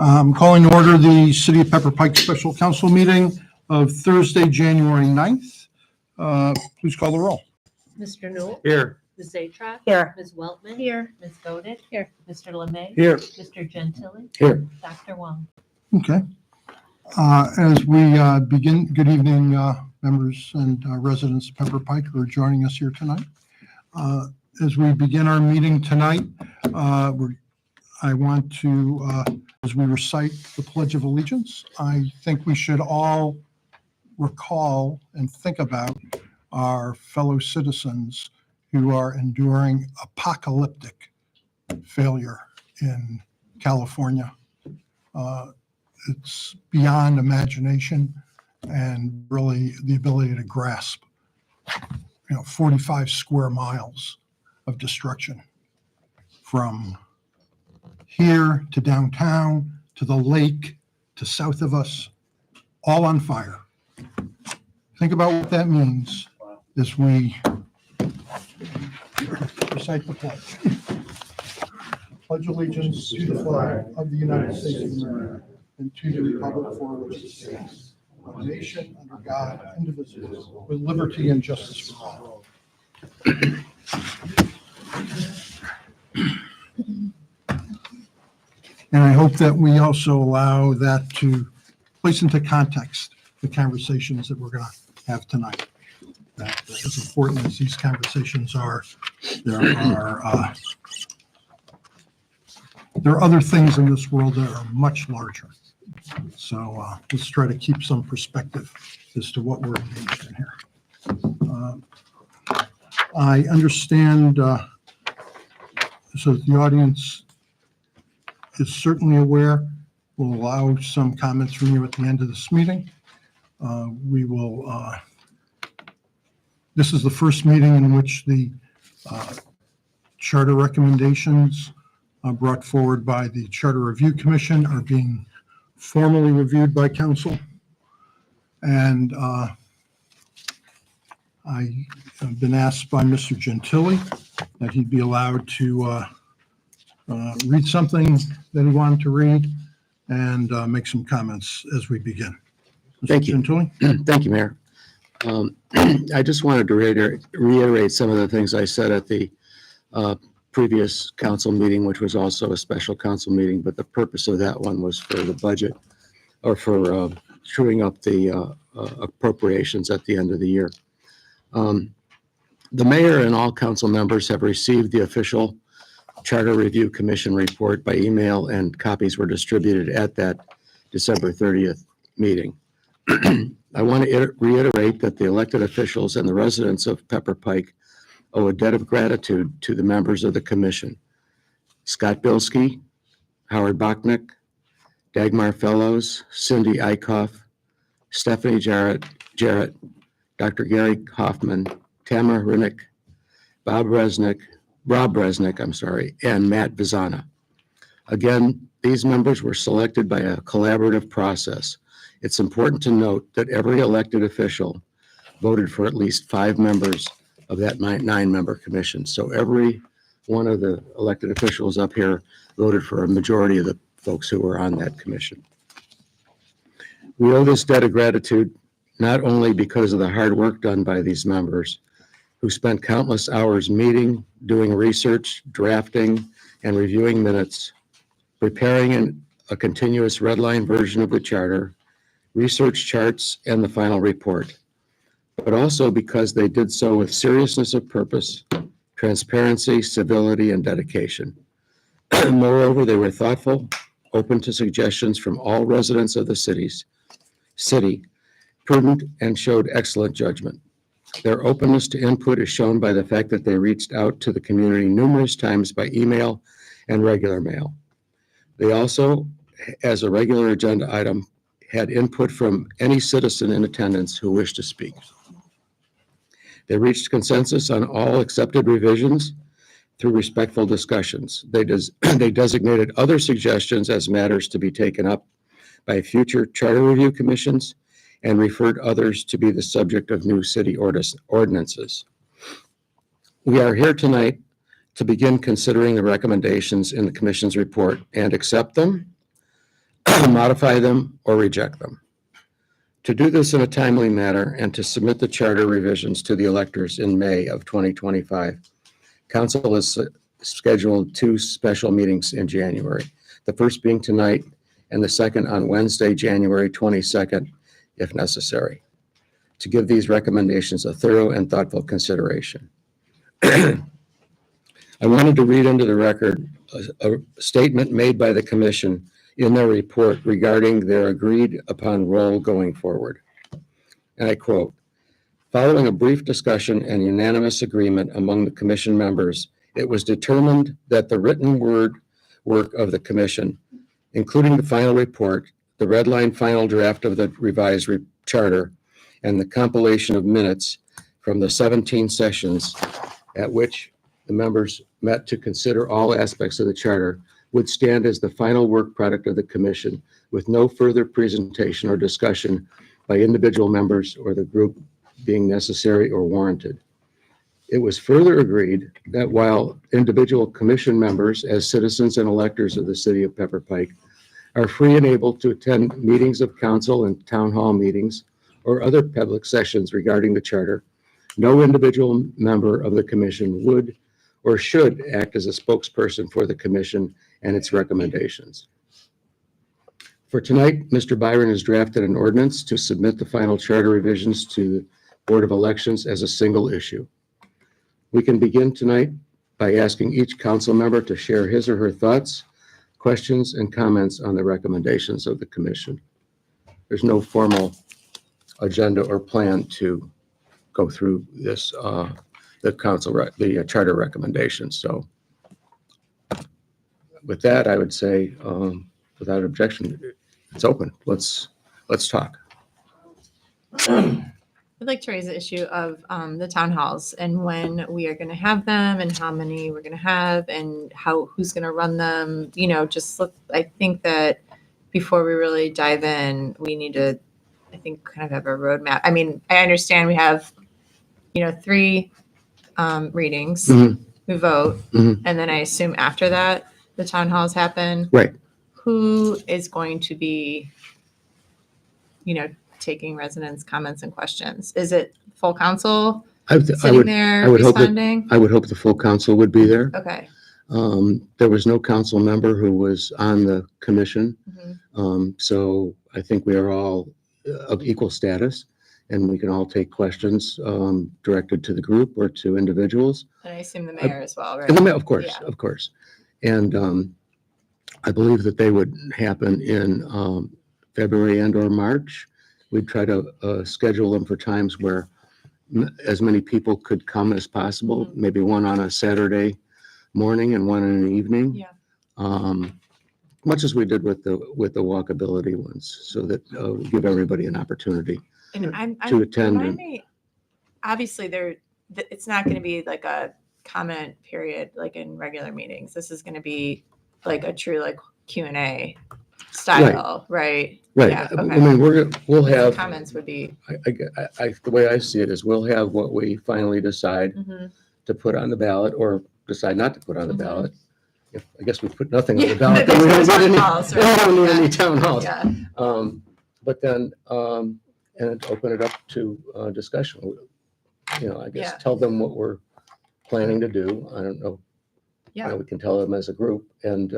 Calling to order the City of Pepper Pike Special Council meeting of Thursday, January 9th. Please call the roll. Mr. Newell. Here. Ms. Zatrek. Here. Ms. Weltman. Here. Ms. Godin. Here. Mr. Lemay. Here. Mr. Gentili. Here. Dr. Wong. Okay. As we begin, good evening, members and residents of Pepper Pike who are joining us here tonight. As we begin our meeting tonight, I want to, as we recite the Pledge of Allegiance, I think we should all recall and think about our fellow citizens who are enduring apocalyptic failure in California. It's beyond imagination and really the ability to grasp, 45 square miles of destruction from here to downtown, to the lake, to south of us, all on fire. Think about what that means as we recite the pledge. Pledge allegiance to the flag of the United States of America and to the republic for which it stands, one nation under God, indivisible, with liberty and justice for all. And I hope that we also allow that to place into context the conversations that we're going to have tonight. That as important as these conversations are, there are other things in this world that are much larger. So let's try to keep some perspective as to what we're engaged in here. I understand, so the audience is certainly aware. We'll allow some comments from you at the end of this meeting. We will, this is the first meeting in which the charter recommendations brought forward by the Charter Review Commission are being formally reviewed by council. And I have been asked by Mr. Gentili that he'd be allowed to read something that he wanted to read and make some comments as we begin. Mr. Thank you. Gentili? Thank you, Mayor. I just wanted to reiterate some of the things I said at the previous council meeting, which was also a special council meeting, but the purpose of that one was for the budget or for truing up the appropriations at the end of the year. The mayor and all council members have received the official Charter Review Commission report by email, and copies were distributed at that December 30th meeting. I want to reiterate that the elected officials and the residents of Pepper Pike owe a debt of gratitude to the members of the commission: Scott Bilski, Howard Bachnick, Dagmar Fellows, Cindy Eichhoff, Stephanie Jarrett, Dr. Gary Hoffman, Tamara Rinnick, Rob Resnick, and Matt Vizana. Again, these members were selected by a collaborative process. It's important to note that every elected official voted for at least 5 members of that 9-member commission. So every one of the elected officials up here voted for a majority of the folks who were on that commission. We owe this debt of gratitude not only because of the hard work done by these members who spent countless hours meeting, doing research, drafting, and reviewing minutes, preparing a continuous redline version of the charter, research charts, and the final report, but also because they did so with seriousness of purpose, transparency, civility, and dedication. Moreover, they were thoughtful, open to suggestions from all residents of the city, prudent, and showed excellent judgment. Their openness to input is shown by the fact that they reached out to the community numerous times by email and regular mail. They also, as a regular agenda item, had input from any citizen in attendance who wished to speak. They reached consensus on all accepted revisions through respectful discussions. They designated other suggestions as matters to be taken up by future charter review commissions and referred others to be the subject of new city ordinances. We are here tonight to begin considering the recommendations in the commission's report and accept them, modify them, or reject them. To do this in a timely manner and to submit the charter revisions to the electors in May of 2025, council has scheduled 2 special meetings in January, the first being tonight and the second on Wednesday, January 22nd, if necessary, to give these recommendations a thorough and thoughtful consideration. I wanted to read into the record a statement made by the commission in their report regarding their agreed upon role going forward. And I quote, "Following a brief discussion and unanimous agreement among the commission members, it was determined that the written work of the commission, including the final report, the red line final draft of the revised charter, and the compilation of minutes from the 17 sessions at which the members met to consider all aspects of the charter, would stand as the final work product of the commission with no further presentation or discussion by individual members or the group being necessary or warranted. It was further agreed that while individual commission members, as citizens and electors of the city of Pepper Pike, are free and able to attend meetings of council and town hall meetings or other public sessions regarding the charter, no individual member of the commission would or should act as a spokesperson for the commission and its recommendations. For tonight, Mr. Byron has drafted an ordinance to submit the final charter revisions to the Board of Elections as a single issue. We can begin tonight by asking each council member to share his or her thoughts, questions, and comments on the recommendations of the commission. There's no formal agenda or plan to go through this, the charter recommendations. So with that, I would say, without objection, it's open. Let's talk. I'd like to raise the issue of the town halls and when we are going to have them and how many we're going to have and who's going to run them. I think that before we really dive in, we need to, I think, kind of have a roadmap. I mean, I understand we have, 3 readings, Mhm. we vote, Mhm. and then I assume after that, the town halls happen. Right. Who is going to be, taking residents' comments and questions? Is it full council I sitting would there hope that- responding? I would hope the full council would be there. Okay. There was no council member who was on the commission. Mhm. So I think we are all of equal status and we can all take questions directed to the group or to individuals. And I assume the mayor as well, And right? of course, Yeah. of course. And I believe that they would happen in February and or March. We'd try to schedule them for times where as many people could come as possible, Mhm. maybe one on a Saturday morning and one in the evening. Yeah. Much as we did with the walkability ones, so that we give everybody an opportunity And I'm to attend. remind me, obviously it's not going to be like a comment period like in regular meetings. This is going to be like a true like Q&A style, right? Right. Yeah, I okay. mean, we'll The have, comments would be. the way I see it is we'll have what we finally decide Mhm. to put on the ballot or decide not to put on the Mhm. ballot. I guess we put nothing on the Yeah, ballot. that's then we don't town need any- halls, we don't need right? any town halls. Yeah. But then, and open it up to discussion. I guess Yeah. tell them what we're planning to do. I don't know. Yeah. We can tell them as a group and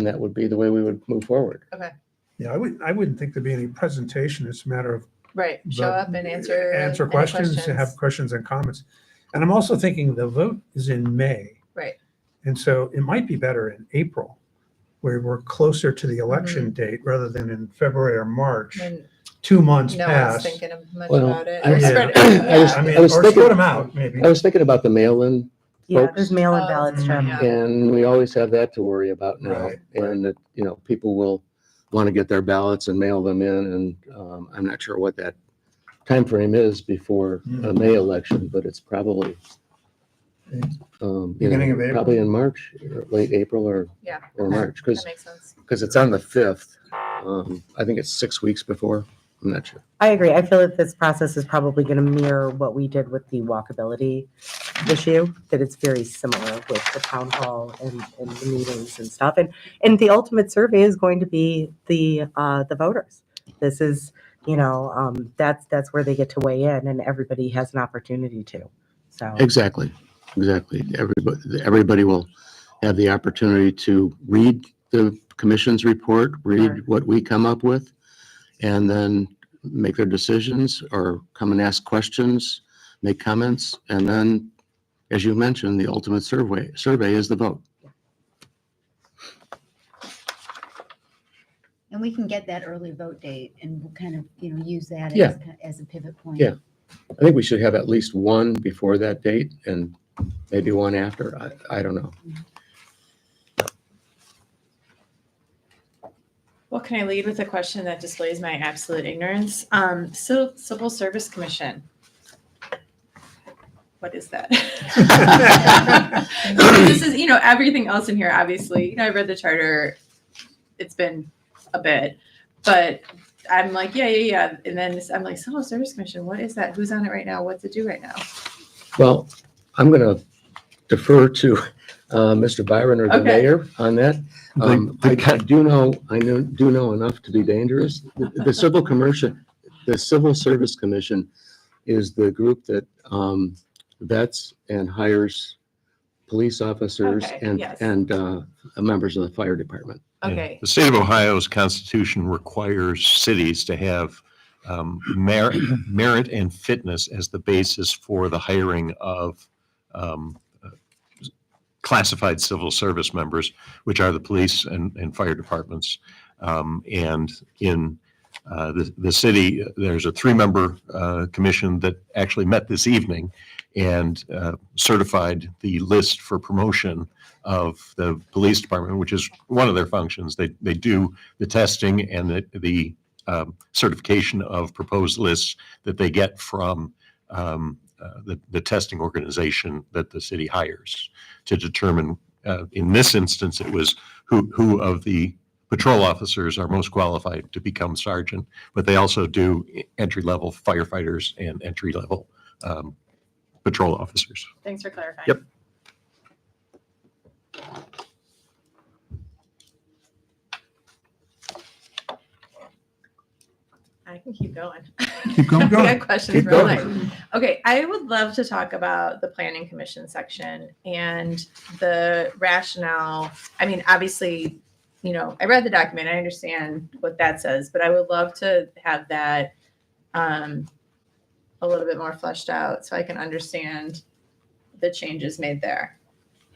that would be the way we would move forward. Okay. Yeah, I wouldn't think there'd be any presentation. It's a matter of Right. Show the- up and answer any questions, to have questions and comments. And I'm also thinking the vote is in May. Right. And so it might be better in April, where we're closer to the election date rather than in February or March. When 2 months no one's pass. thinking of much Well, about it. I- Or Yeah. spread it. I was- Yeah. I mean, I was or thinking- split them out, maybe. I was thinking about the mail-in Yeah, folks. there's mail-in Oh, ballots, mm, Trevor. yeah. And we always have that to worry about now. Right, And that, people will want to get their ballots and mail them in. And I'm not sure what that time frame is before a May election, but it's probably Beginning of April? probably in March, or late April or Yeah. March, That makes sense. because it's on the 5th. I think it's 6 weeks before I'm not sure. I agree. I feel that this process is probably going to mirror what we did with the walkability issue, that it's very similar with the town hall and the meetings and stuff. And the ultimate survey is going to be the voters. This is, that's where they get to weigh in, and everybody has an opportunity to. So Exactly. Everybody will have the opportunity to read the commission's report, read Right. what we come up with, and then make their decisions or come and ask questions, make comments, and then, as you mentioned, the ultimate survey is the vote. And we can get that early vote date and we'll kind of, use that Yeah. as a pivot point. Yeah. I think we should have at least one before that date and maybe one after. I don't know. Well, can I lead with a question that displays my absolute ignorance? Civil Service Commission. What is that? This is, everything else in here, obviously, I read the charter. It's been a bit, but I'm like, yeah. And then I'm like, Civil Service Commission, what is that? Who's on it right now? What's it do right now? Well, I'm going to defer to Mr. Byron or the Okay. mayor on that. I do know enough to be dangerous. The Civil Service Commission is the group that vets and hires police officers Okay, and yes. members of the fire department. Okay. The state of Ohio's constitution requires cities to have merit and fitness as the basis for the hiring of classified civil service members, which are the police and fire departments. And in the city, there's a 3-member commission that actually met this evening and certified the list for promotion of the police department, which is one of their functions. They do the testing and the certification of proposed lists that they get from the testing organization that the city hires to determine, in this instance, it was who of the patrol officers are most qualified to become sergeant, but they also do entry-level firefighters and entry-level patrol officers. Thanks for clarifying. Yep. I can keep going. Keep going. I got questions Keep for all going. night. Okay, I would love to talk about the planning commission section and the rationale. I mean, obviously, I read the document, I understand what that says, but I would love to have that a little bit more fleshed out so I can understand the changes made there.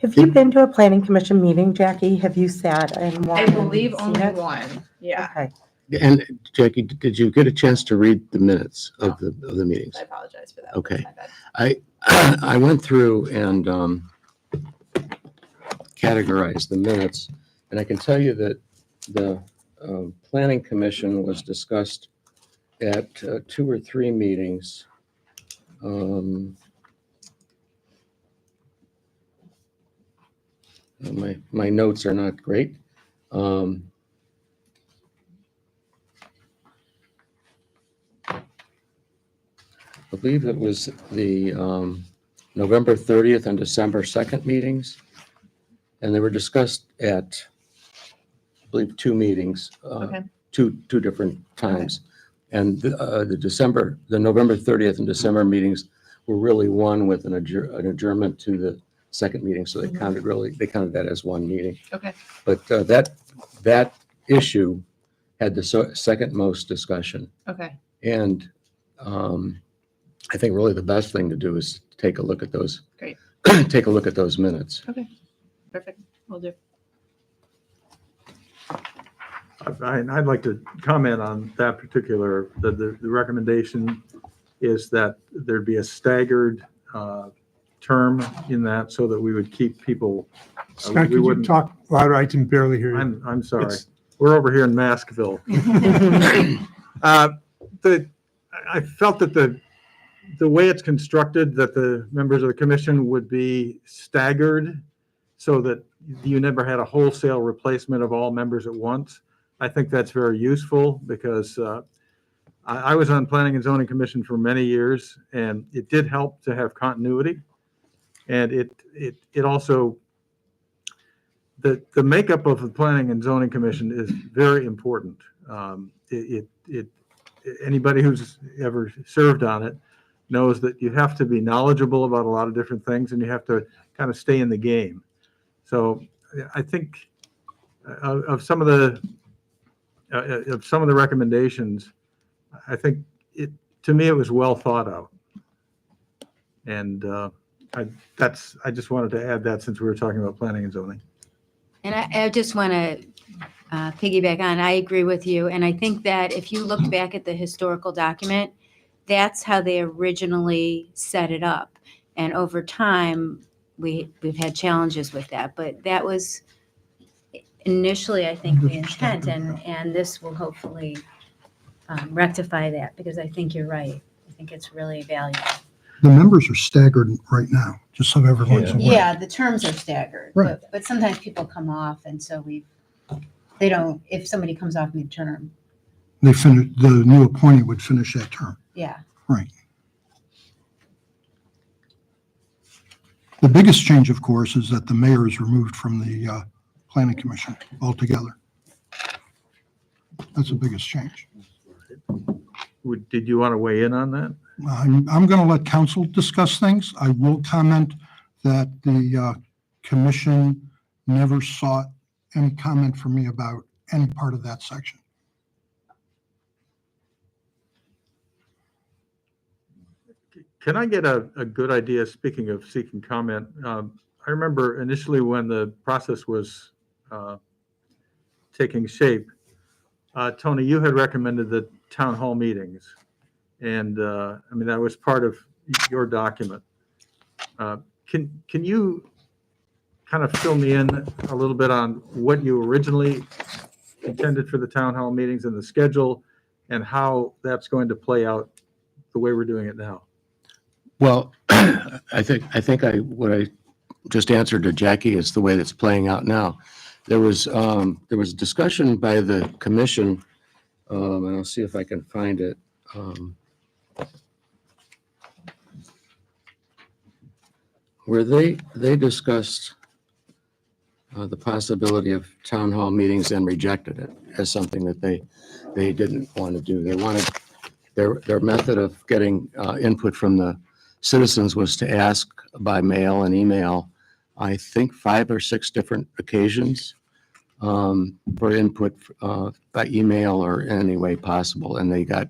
have you been to a planning commission meeting, Jackie? Have you sat and I watched? believe only one. Yeah, Okay. And Jackie, did you get a chance to read the minutes of the meetings? I apologize for that. Okay. My bad. I went through and categorized the minutes, and I can tell you that the planning commission was discussed at 2 or 3 meetings. My notes are not great. I believe it was the November 30th and December 2nd meetings. And they were discussed at, I believe, 2 meetings, Okay. two different times. And the November 30th and December meetings were really one with an adjournment to the second meeting. So they counted that as one meeting. Okay. But that issue had the second most discussion. Okay. And I think really the best thing to do is take a look at those. Great. Take a look at those minutes. Perfect. We'll do. I'd like to comment on that particular, the recommendation is that there'd be a staggered term in that so that we would keep people. Scott, we could you wouldn't- talk louder? I can barely hear you. I'm sorry. It's- We're over here in Maskville. I felt that the way it's constructed, that the members of the commission would be staggered so that you never had a wholesale replacement of all members at once. I think that's very useful because I was on Planning and Zoning Commission for many years, and it did help to have continuity. And it also, the makeup of the Planning and Zoning Commission is very important. Anybody who's ever served on it knows that you have to be knowledgeable about a lot of different things, and you have to kind of stay in the game. So I think of some of the recommendations, I think to me, it was well thought out. And I just wanted to add that since we were talking about planning and zoning. And I just want to piggyback on, I agree with you. And I think that if you look back at the historical document, that's how they originally set it up. And over time, we've had challenges with that, but that was initially, I think, the intent, and this will hopefully rectify that, because I think you're right. I think it's really valuable. The members are staggered right now, just so everyone's aware. Yeah, the terms are staggered, Right. but sometimes people come off, and so they don't, if somebody comes off midterm, They finish, the new appointee would finish that term. yeah. Right. The biggest change, of course, is that the mayor is removed from the planning commission altogether. That's the biggest change. Did you want to weigh in on that? I'm going to let council discuss things. I will comment that the commission never sought any comment from me about any part of that section. Can I get a good idea, speaking of seeking comment? I remember initially when the process was taking shape, Tony, you had recommended the town hall meetings. And I mean, that was part of your document. Can you kind of fill me in a little bit on what you originally intended for the town hall meetings and the schedule, and how that's going to play out the way we're doing it now? Well, I think what I just answered to Jackie is the way that's playing out now. There was discussion by the commission, and I'll see if I can find it. Where they discussed the possibility of town hall meetings and rejected it as something that they didn't want to do. They wanted their method of getting input from the citizens was to ask by mail and email, I think 5 or 6 different occasions for input by email or in any way possible. And they got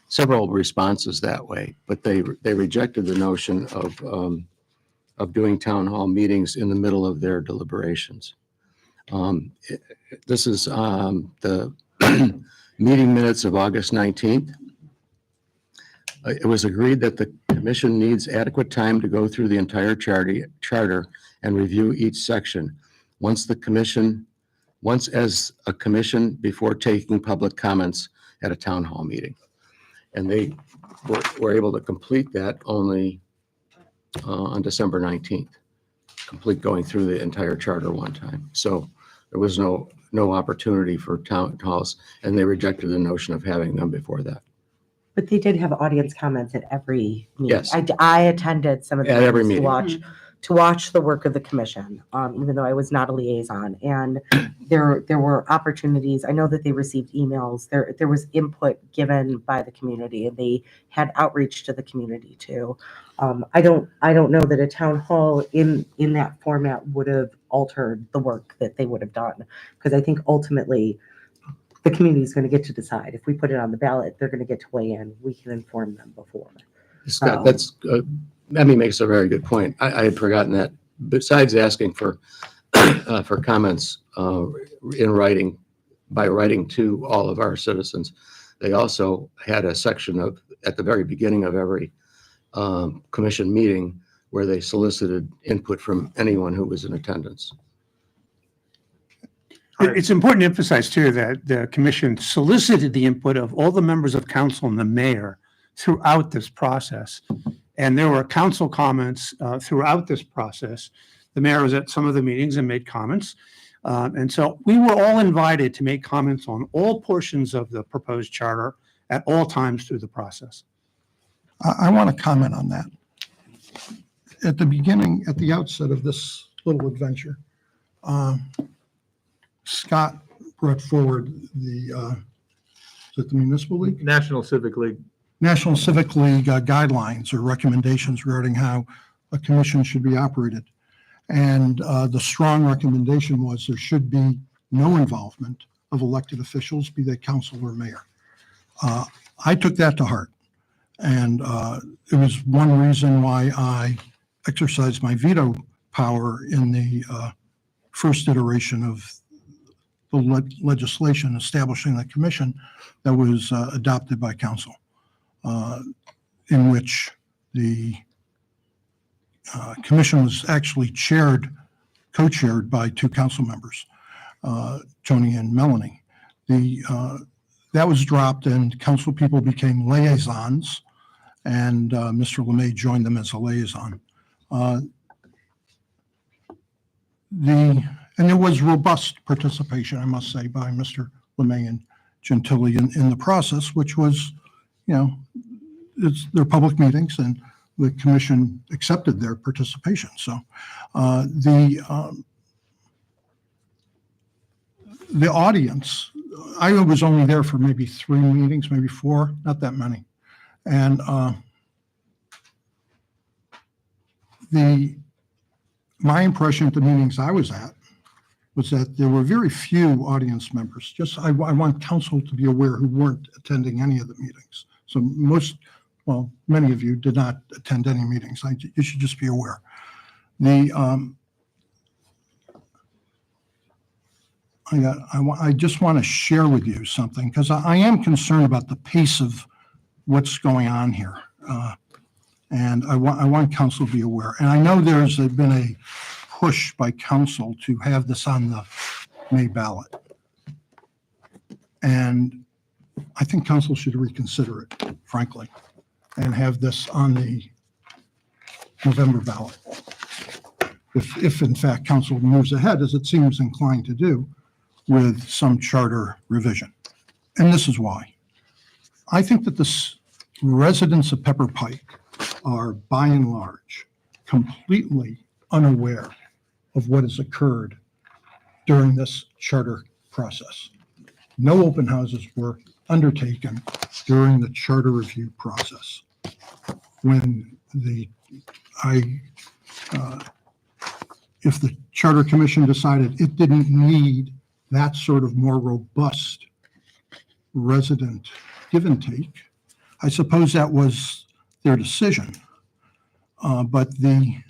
several responses that way, but they rejected the notion of doing town hall meetings in the middle of their deliberations. This is the meeting minutes of August 19th. It was agreed that the commission needs adequate time to go through the entire charter and review each section. Once as a commission before taking public comments at a town hall meeting. And they were able to complete that only on December 19th, complete going through the entire charter one time. So there was no opportunity for town halls, and they rejected the notion of having them before that. But they did have audience comments at every meeting. Yes. I attended some of the At every meetings meeting. to watch the work of the commission, even though I was not a liaison. And there were opportunities. I know that they received emails. There was input given by the community, and they had outreach to the community too. I don't know that a town hall in that format would have altered the work that they would have done, because I think ultimately the community is going to get to decide. If we put it on the ballot, they're going to get to weigh in. We can inform them before. Scott, Emmy makes a very good point. I had forgotten that. Besides asking for comments in writing, by writing to all of our citizens, they also had a section at the very beginning of every commission meeting where they solicited input from anyone who was in attendance. It's important to emphasize too that the commission solicited the input of all the members of council and the mayor throughout this process. And there were council comments throughout this process. The mayor was at some of the meetings and made comments. And so we were all invited to make comments on all portions of the proposed charter at all times through the process. I want to comment on that. At the beginning, at the outset of this little adventure, Scott brought forward is it the Municipal League? National Civic League. National Civic League guidelines or recommendations regarding how a commission should be operated. And the strong recommendation was there should be no involvement of elected officials, be they council or mayor. I took that to heart. And it was one reason why I exercised my veto power in the first iteration of the legislation establishing the commission that was adopted by council, in which the commission was actually co-chaired by two council members, Tony and Melanie. That was dropped and council people became liaisons, and Mr. LeMay joined them as a liaison. And there was robust participation, I must say, by Mr. LeMay and Gentile in the process, which was, they're public meetings and the commission accepted their participation. So the audience, I was only there for maybe 3 meetings, maybe 4, not that many. And my impression at the meetings I was at was that there were very few audience members. I want council to be aware who weren't attending any of the meetings. So many of you did not attend any meetings. You should just be aware. I just want to share with you something because I am concerned about the pace of what's going on here. And I want council to be aware. And I know there's been a push by council to have this on the May ballot. And I think council should reconsider it, frankly, and have this on the November ballot. If in fact council moves ahead, as it seems inclined to do, with some charter revision. And this is why. I think that the residents of Pepper Pike are by and large completely unaware of what has occurred during this charter process. No open houses were undertaken during the charter review process. When if the Charter Commission decided it didn't need that sort of more robust resident give and take, I suppose that was their decision. But the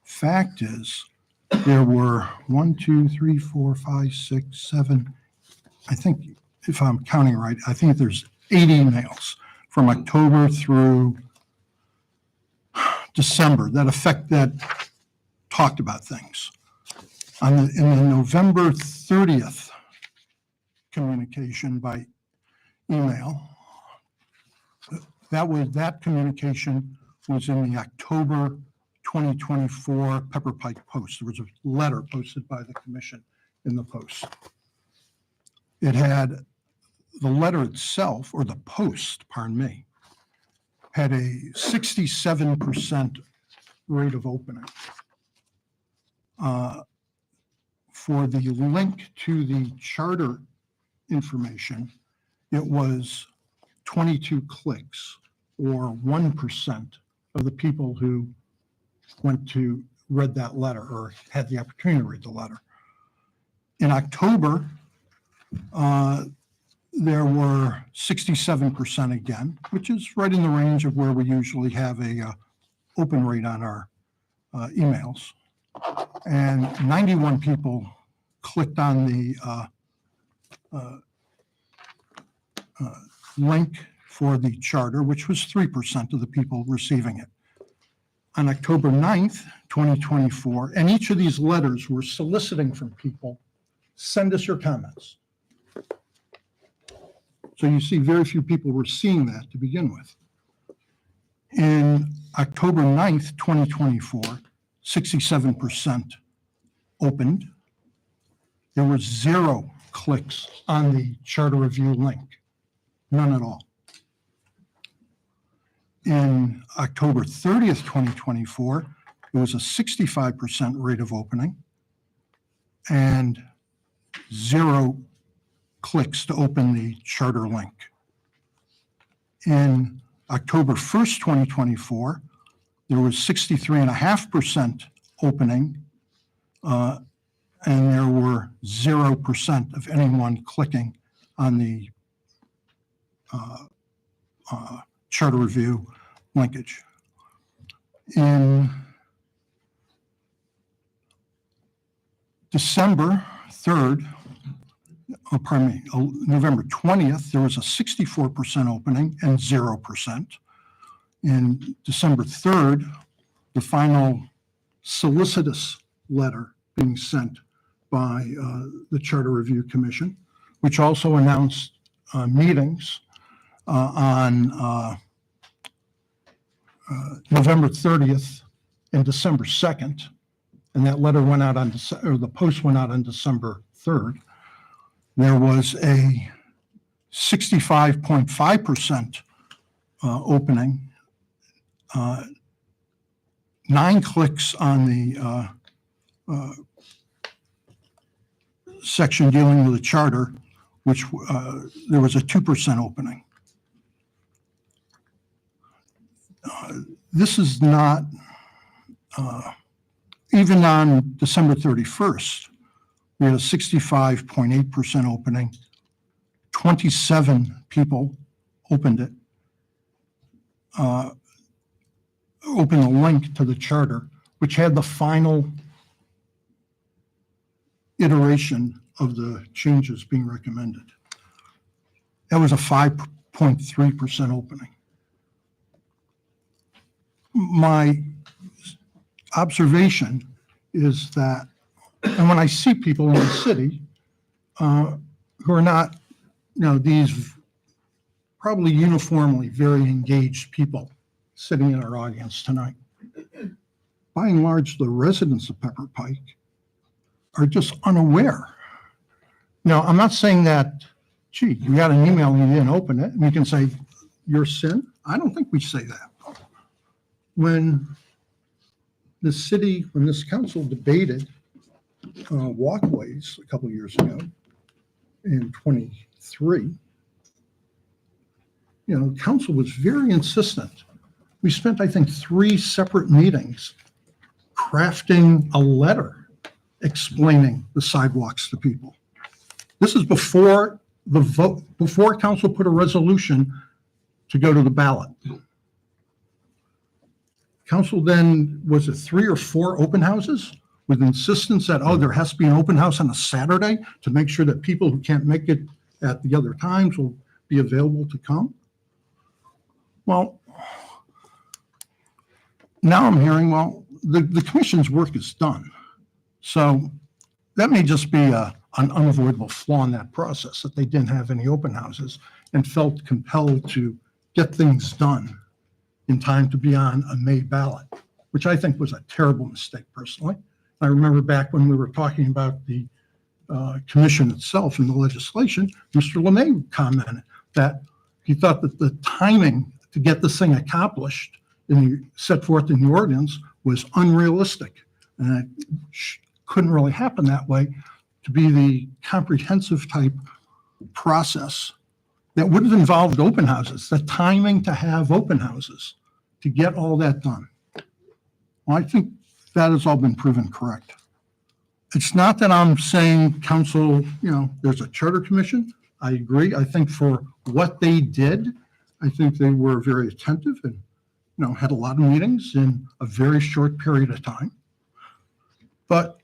fact is, there were 1, 2, 3, 4, 5, 6, 7, I think, if I'm counting right, I think there's 8 emails from October through December that talked about things. In the November 30th communication by email, that communication was in the October 2024 Pepper Pike Post. There was a letter posted by the commission in the Post. It had the letter itself, or the post, pardon me, had a 67% rate of opening. For the link to the charter information, it was 22 clicks, or 1% of the people who read that letter or had the opportunity to read the letter. In October, there were 67% again, which is right in the range of where we usually have a open rate on our emails. And 91 people clicked on the link for the charter, which was 3% of the people receiving it. On October 9th, 2024, and each of these letters were soliciting from people, send us your comments. So you see very few people were seeing that to begin with. In October 9th, 2024, 67% opened. There were 0 clicks on the charter review link, none at all. In October 30th, 2024, it was a 65% rate of opening and 0 clicks to open the charter link. In October 1st, 2024, there was 63.5% opening, and there were 0% of anyone clicking on the charter review linkage. In December 3rd, November 20th, there was a 64% opening and 0%. In December 3rd, the final solicitous letter being sent by the Charter Review Commission, which also announced meetings on November 30th and December 2nd. And that letter went out on, or the post went out on December 3rd. There was a 65.5% opening, 9 clicks on the section dealing with the charter, which there was a 2% opening. This is not, even on December 31st, we had a 65.8% opening. 27 people opened it, opened the link to the charter, which had the final iteration of the changes being recommended. That was a 5.3% opening. My observation is that, and when I see people in the city who are not, these probably uniformly very engaged people sitting in our audience tonight, by and large, the residents of Pepper Pike are just unaware. Now, I'm not saying that, gee, you got an email and you didn't open it, and you can say, your sin. I don't think we say that. When the city, when this council debated walkways a couple of years ago in 23, council was very insistent. We spent, I think, 3 separate meetings crafting a letter explaining the sidewalks to people. This is before the vote, before council put a resolution to go to the ballot. Council then, was it 3 or 4 open houses with insistence that, there has to be an open house on a Saturday to make sure that people who can't make it at the other times will be available to come? Well, now I'm hearing, the commission's work is done. So that may just be an unavoidable flaw in that process, that they didn't have any open houses and felt compelled to get things done in time to be on a May ballot, which I think was a terrible mistake personally. I remember back when we were talking about the commission itself and the legislation, Mr. LeMay commented that he thought that the timing to get this thing accomplished set forth in the ordinance was unrealistic. And it couldn't really happen that way to be the comprehensive type process that would have involved open houses, the timing to have open houses, to get all that done. Well, I think that has all been proven correct. It's not that I'm saying council, there's a charter commission. I agree. I think for what they did, I think they were very attentive and, had a lot of meetings in a very short period of time. But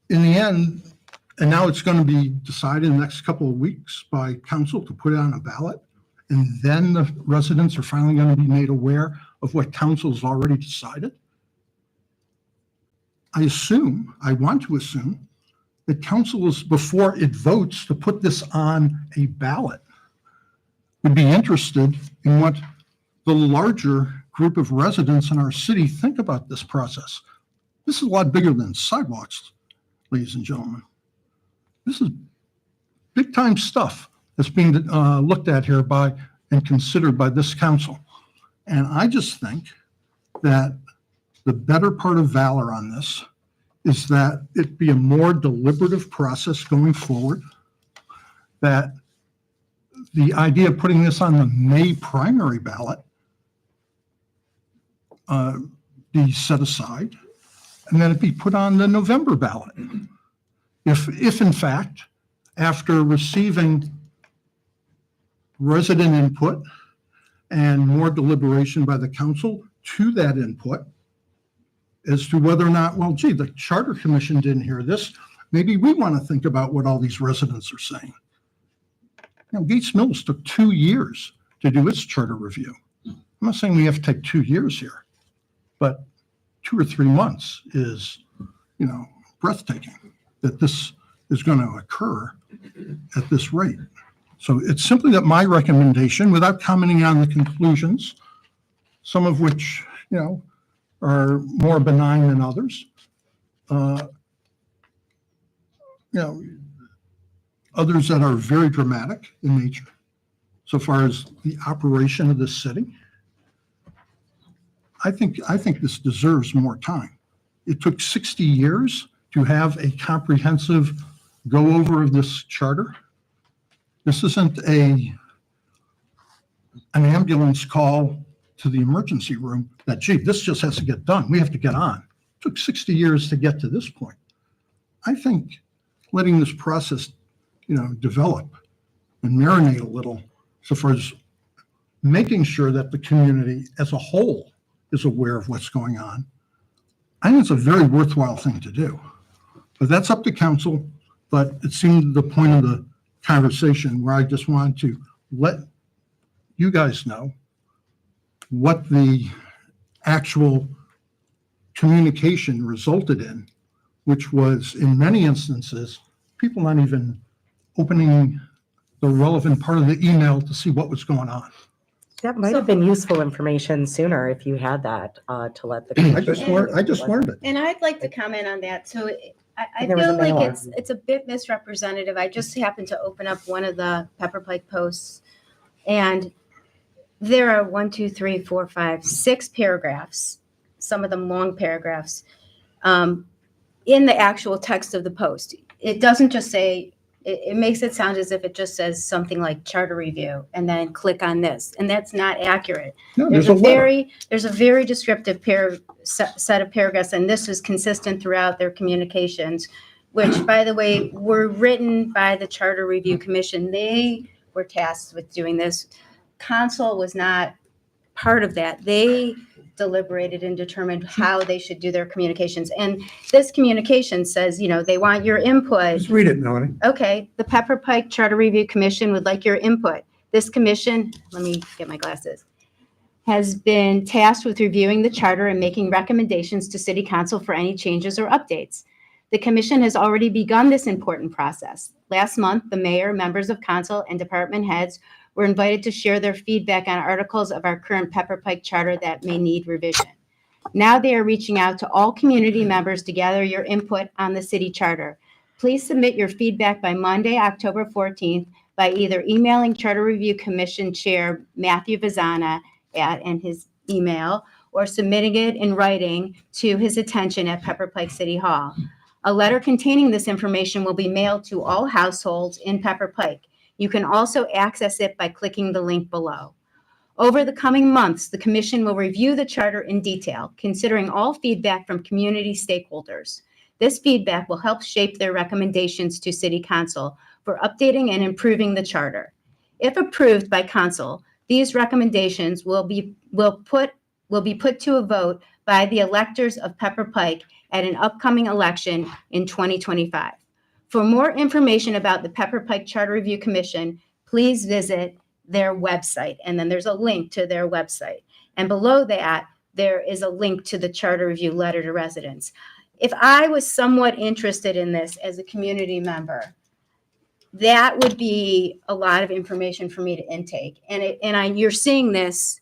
in the end, and now it's going to be decided in the next couple of weeks by council to put it on a ballot. And then the residents are finally going to be made aware of what council's already decided. I want to assume that council is, before it votes to put this on a ballot, would be interested in what the larger group of residents in our city think about this process. This is a lot bigger than sidewalks, ladies and gentlemen. This is big time stuff that's being looked at here by and considered by this council. And I just think that the better part of valor on this is that it be a more deliberative process going forward, that the idea of putting this on the May primary ballot be set aside, and then it be put on the November ballot. If in fact, after receiving resident input and more deliberation by the council to that input as to whether or not, well, gee, the Charter Commission didn't hear this, maybe we want to think about what all these residents are saying. You know, Gates Mills took 2 years to do its charter review. I'm not saying we have to take 2 years here, but 2 or 3 months is, you know, breathtaking that this is going to occur at this rate. So it's simply that my recommendation, without commenting on the conclusions, some of which, you know, are more benign than others, you know, others that are very dramatic in nature, so far as the operation of the city. I think this deserves more time. It took 60 years to have a comprehensive go-over of this charter. This isn't an ambulance call to the emergency room that, gee, this just has to get done. We have to get on. It took 60 years to get to this point. I think letting this process, you know, develop and marinate a little, so far as making sure that the community as a whole is aware of what's going on, I think it's a very worthwhile thing to do. But that's up to council. But it seemed the point of the conversation where I just wanted to let you guys know what the actual communication resulted in, which was in many instances, people not even opening the relevant part of the email to see what was going on. That might have been useful information sooner if you had that to let the. I just learned it. And I'd like to comment on that. So I And there was a feel like mailer. it's a bit misrepresentative. I just happened to open up one of the Pepper Pike posts, and there are 1, 2, 3, 4, 5, 6 paragraphs, some of them long paragraphs, in the actual text of the post. It doesn't just say, it makes it sound as if it just says something like charter review and then click on this, and that's not accurate. No, There's there's a a letter. very descriptive set of paragraphs, and this was consistent throughout their communications, which, by the way, were written by the Charter Review Commission. They were tasked with doing this. Council was not part of that. They deliberated and determined how they should do their communications. And this communication says, you know, they want your input. Just read it, Melanie. Okay, the Pepper Pike Charter Review Commission would like your input. This commission, let me get my glasses, has been tasked with reviewing the charter and making recommendations to City Council for any changes or updates. The commission has already begun this important process. Last month, the mayor, members of council, and department heads were invited to share their feedback on articles of our current Pepper Pike Charter that may need revision. Now they are reaching out to all community members to gather your input on the city charter. Please submit your feedback by Monday, October 14th, by either emailing Charter Review Commission Chair Matthew Vazana and his email, or submitting it in writing to his attention at Pepper Pike City Hall. A letter containing this information will be mailed to all households in Pepper Pike. You can also access it by clicking the link below. Over the coming months, the commission will review the charter in detail, considering all feedback from community stakeholders. This feedback will help shape their recommendations to City Council for updating and improving the charter. If approved by Council, these recommendations will be put to a vote by the electors of Pepper Pike at an upcoming election in 2025. For more information about the Pepper Pike Charter Review Commission, please visit their website. And then there's a link to their website. And below that, there is a link to the Charter Review letter to residents. If I was somewhat interested in this as a community member, that would be a lot of information for me to intake. You're seeing this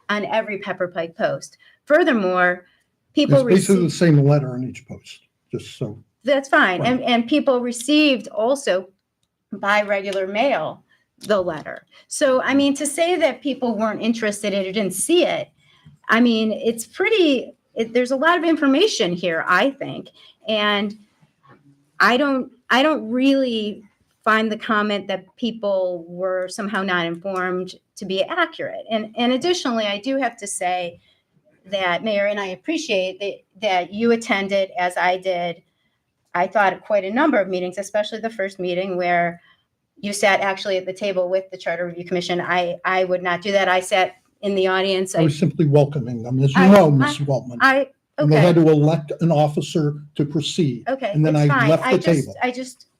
on every Pepper Pike post. Furthermore, people It's basically the receive, same letter on each post, just so. that's fine. Right. And people received also by regular mail the letter. So, I mean, to say that people weren't interested in it or didn't see it, I mean, it's there's a lot of information here, I think. And I don't really find the comment that people were somehow not informed to be accurate. And additionally, I do have to say that, Mayor, and I appreciate that you attended, as I did, I thought, quite a number of meetings, especially the first meeting where you sat actually at the table with the Charter Review Commission. I would not do that. I sat in the audience. I was simply welcoming them, as you I- know, Ms. Weltman. And they Okay, had to elect an officer to proceed. okay, and then it's I fine. left the table.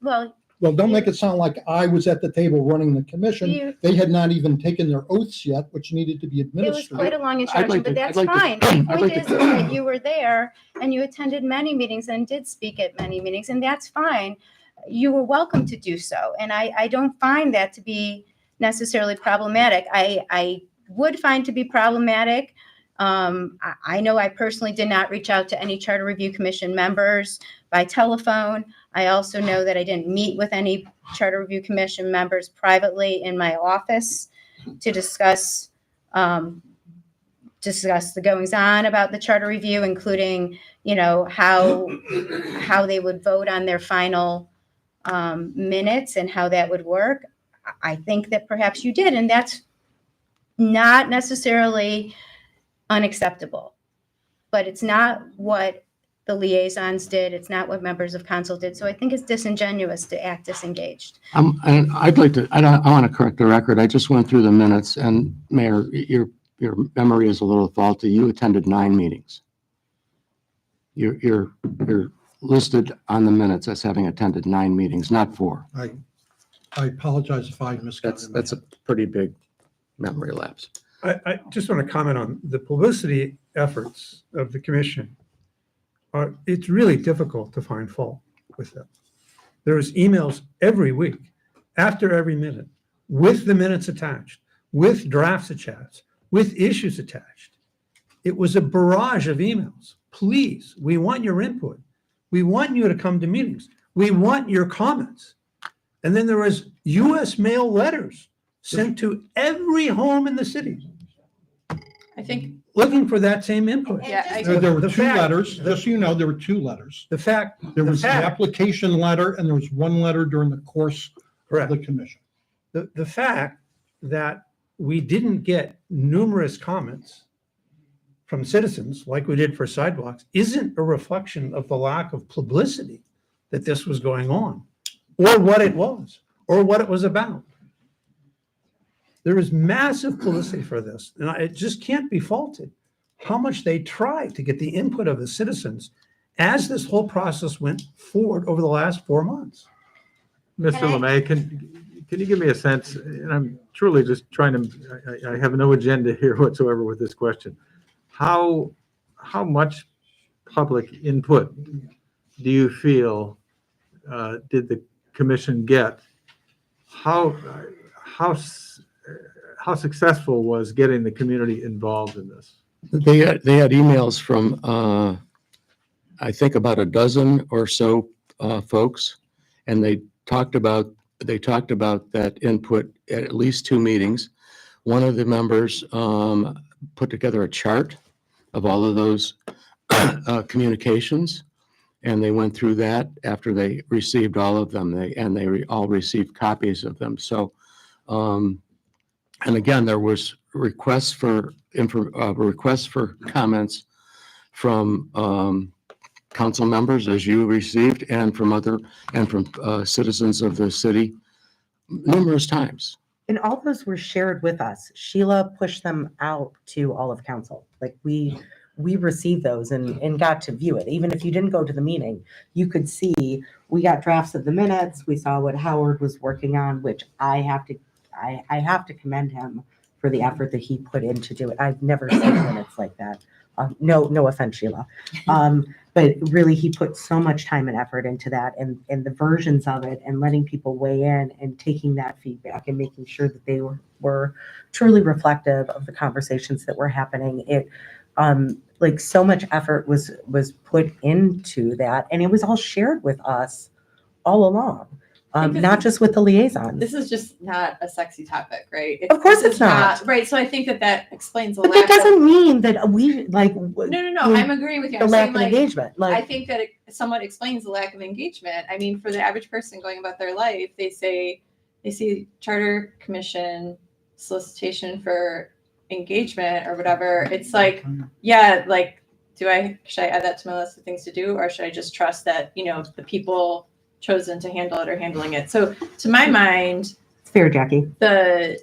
Well, Well, don't make it sound like I was at the table running the commission. you, They had not even taken their oaths yet, which needed to be it was administered. quite a long I'd introduction, like but to- that's I'd like fine. to- The I'd point like is to- that you were there and you attended many meetings and did speak at many meetings, and that's fine. You were welcome to do so. And I don't find that to be necessarily problematic. I would find to be problematic. I know I personally did not reach out to any Charter Review Commission members by telephone. I also know that I didn't meet with any Charter Review Commission members privately in my office to discuss the goings on about the charter review, including, how they would vote on their final minutes and how that would work. I think that perhaps you did, and that's not necessarily unacceptable, but it's not what the liaisons did. It's not what members of council did. So I think it's disingenuous to act disengaged. And I'd like to, I want to correct the record. I just went through the minutes, and Mayor, your memory is a little faulty. You attended 9 meetings. You're listed on the minutes as having attended 9 meetings, not 4. I apologize if I misguided. That's a pretty big memory lapse. I just want to comment on the publicity efforts of the commission. It's really difficult to find fault with them. There's emails every week, after every minute, with the minutes attached, with drafts attached, with issues attached. It was a barrage of emails. Please, we want your input. We want you to come to meetings. We want your comments. And then there was US mail letters sent to every home in the city I think, looking for that same input. yeah, There were The 2 fact- letters, just so you know, there were 2 letters. The fact, There the was the fact, application letter and there was 1 letter during the course of correct. the commission. The fact that we didn't get numerous comments from citizens like we did for sidewalks isn't a reflection of the lack of publicity that this was going on, or what it was, or what it was about. There is massive publicity for this, and it just can't be faulted how much they tried to get the input of the citizens as this whole process went forward over the last 4 months. Mr. Lemay, can you give me a sense, and I'm truly just trying to, I have no agenda here whatsoever with this question. How much public input do you feel did the commission get? How successful was getting the community involved in this? They had emails from, I think, about a dozen or so folks, and they talked about that input at least 2 meetings. One of the members put together a chart of all of those communications, and they went through that after they received all of them. They all received copies of them. So, and again, there was requests for comments from council members, as you received, and from citizens of the city numerous times. And all those were shared with us. Sheila pushed them out to all of council. Like we received those and got to view it. Even if you didn't go to the meeting, you could see, we got drafts of the minutes. We saw what Howard was working on, which I have to commend him for the effort that he put in to do it. I've never seen minutes like that. No offense, Sheila. But really, he put so much time and effort into that and the versions of it and letting people weigh in and taking that feedback and making sure that they were truly reflective of the conversations that were happening. It, like so much effort was put into that, and it was all shared with us all along. not just with the liaisons. This is just not a sexy topic, right? Of course this it's is not. Right, so I think that explains a But lack that of. doesn't mean that we, like, No, I'm agreeing with you. the I'm lack saying of like, engagement, I like, think that it somewhat explains the lack of engagement. I mean, for the average person going about their life, they see charter commission solicitation for engagement or whatever. It's like, yeah, like, should I add that to my list of things to do, or should I just trust that, the people chosen to handle it are handling it? So to my mind, it's fair, Jackie. the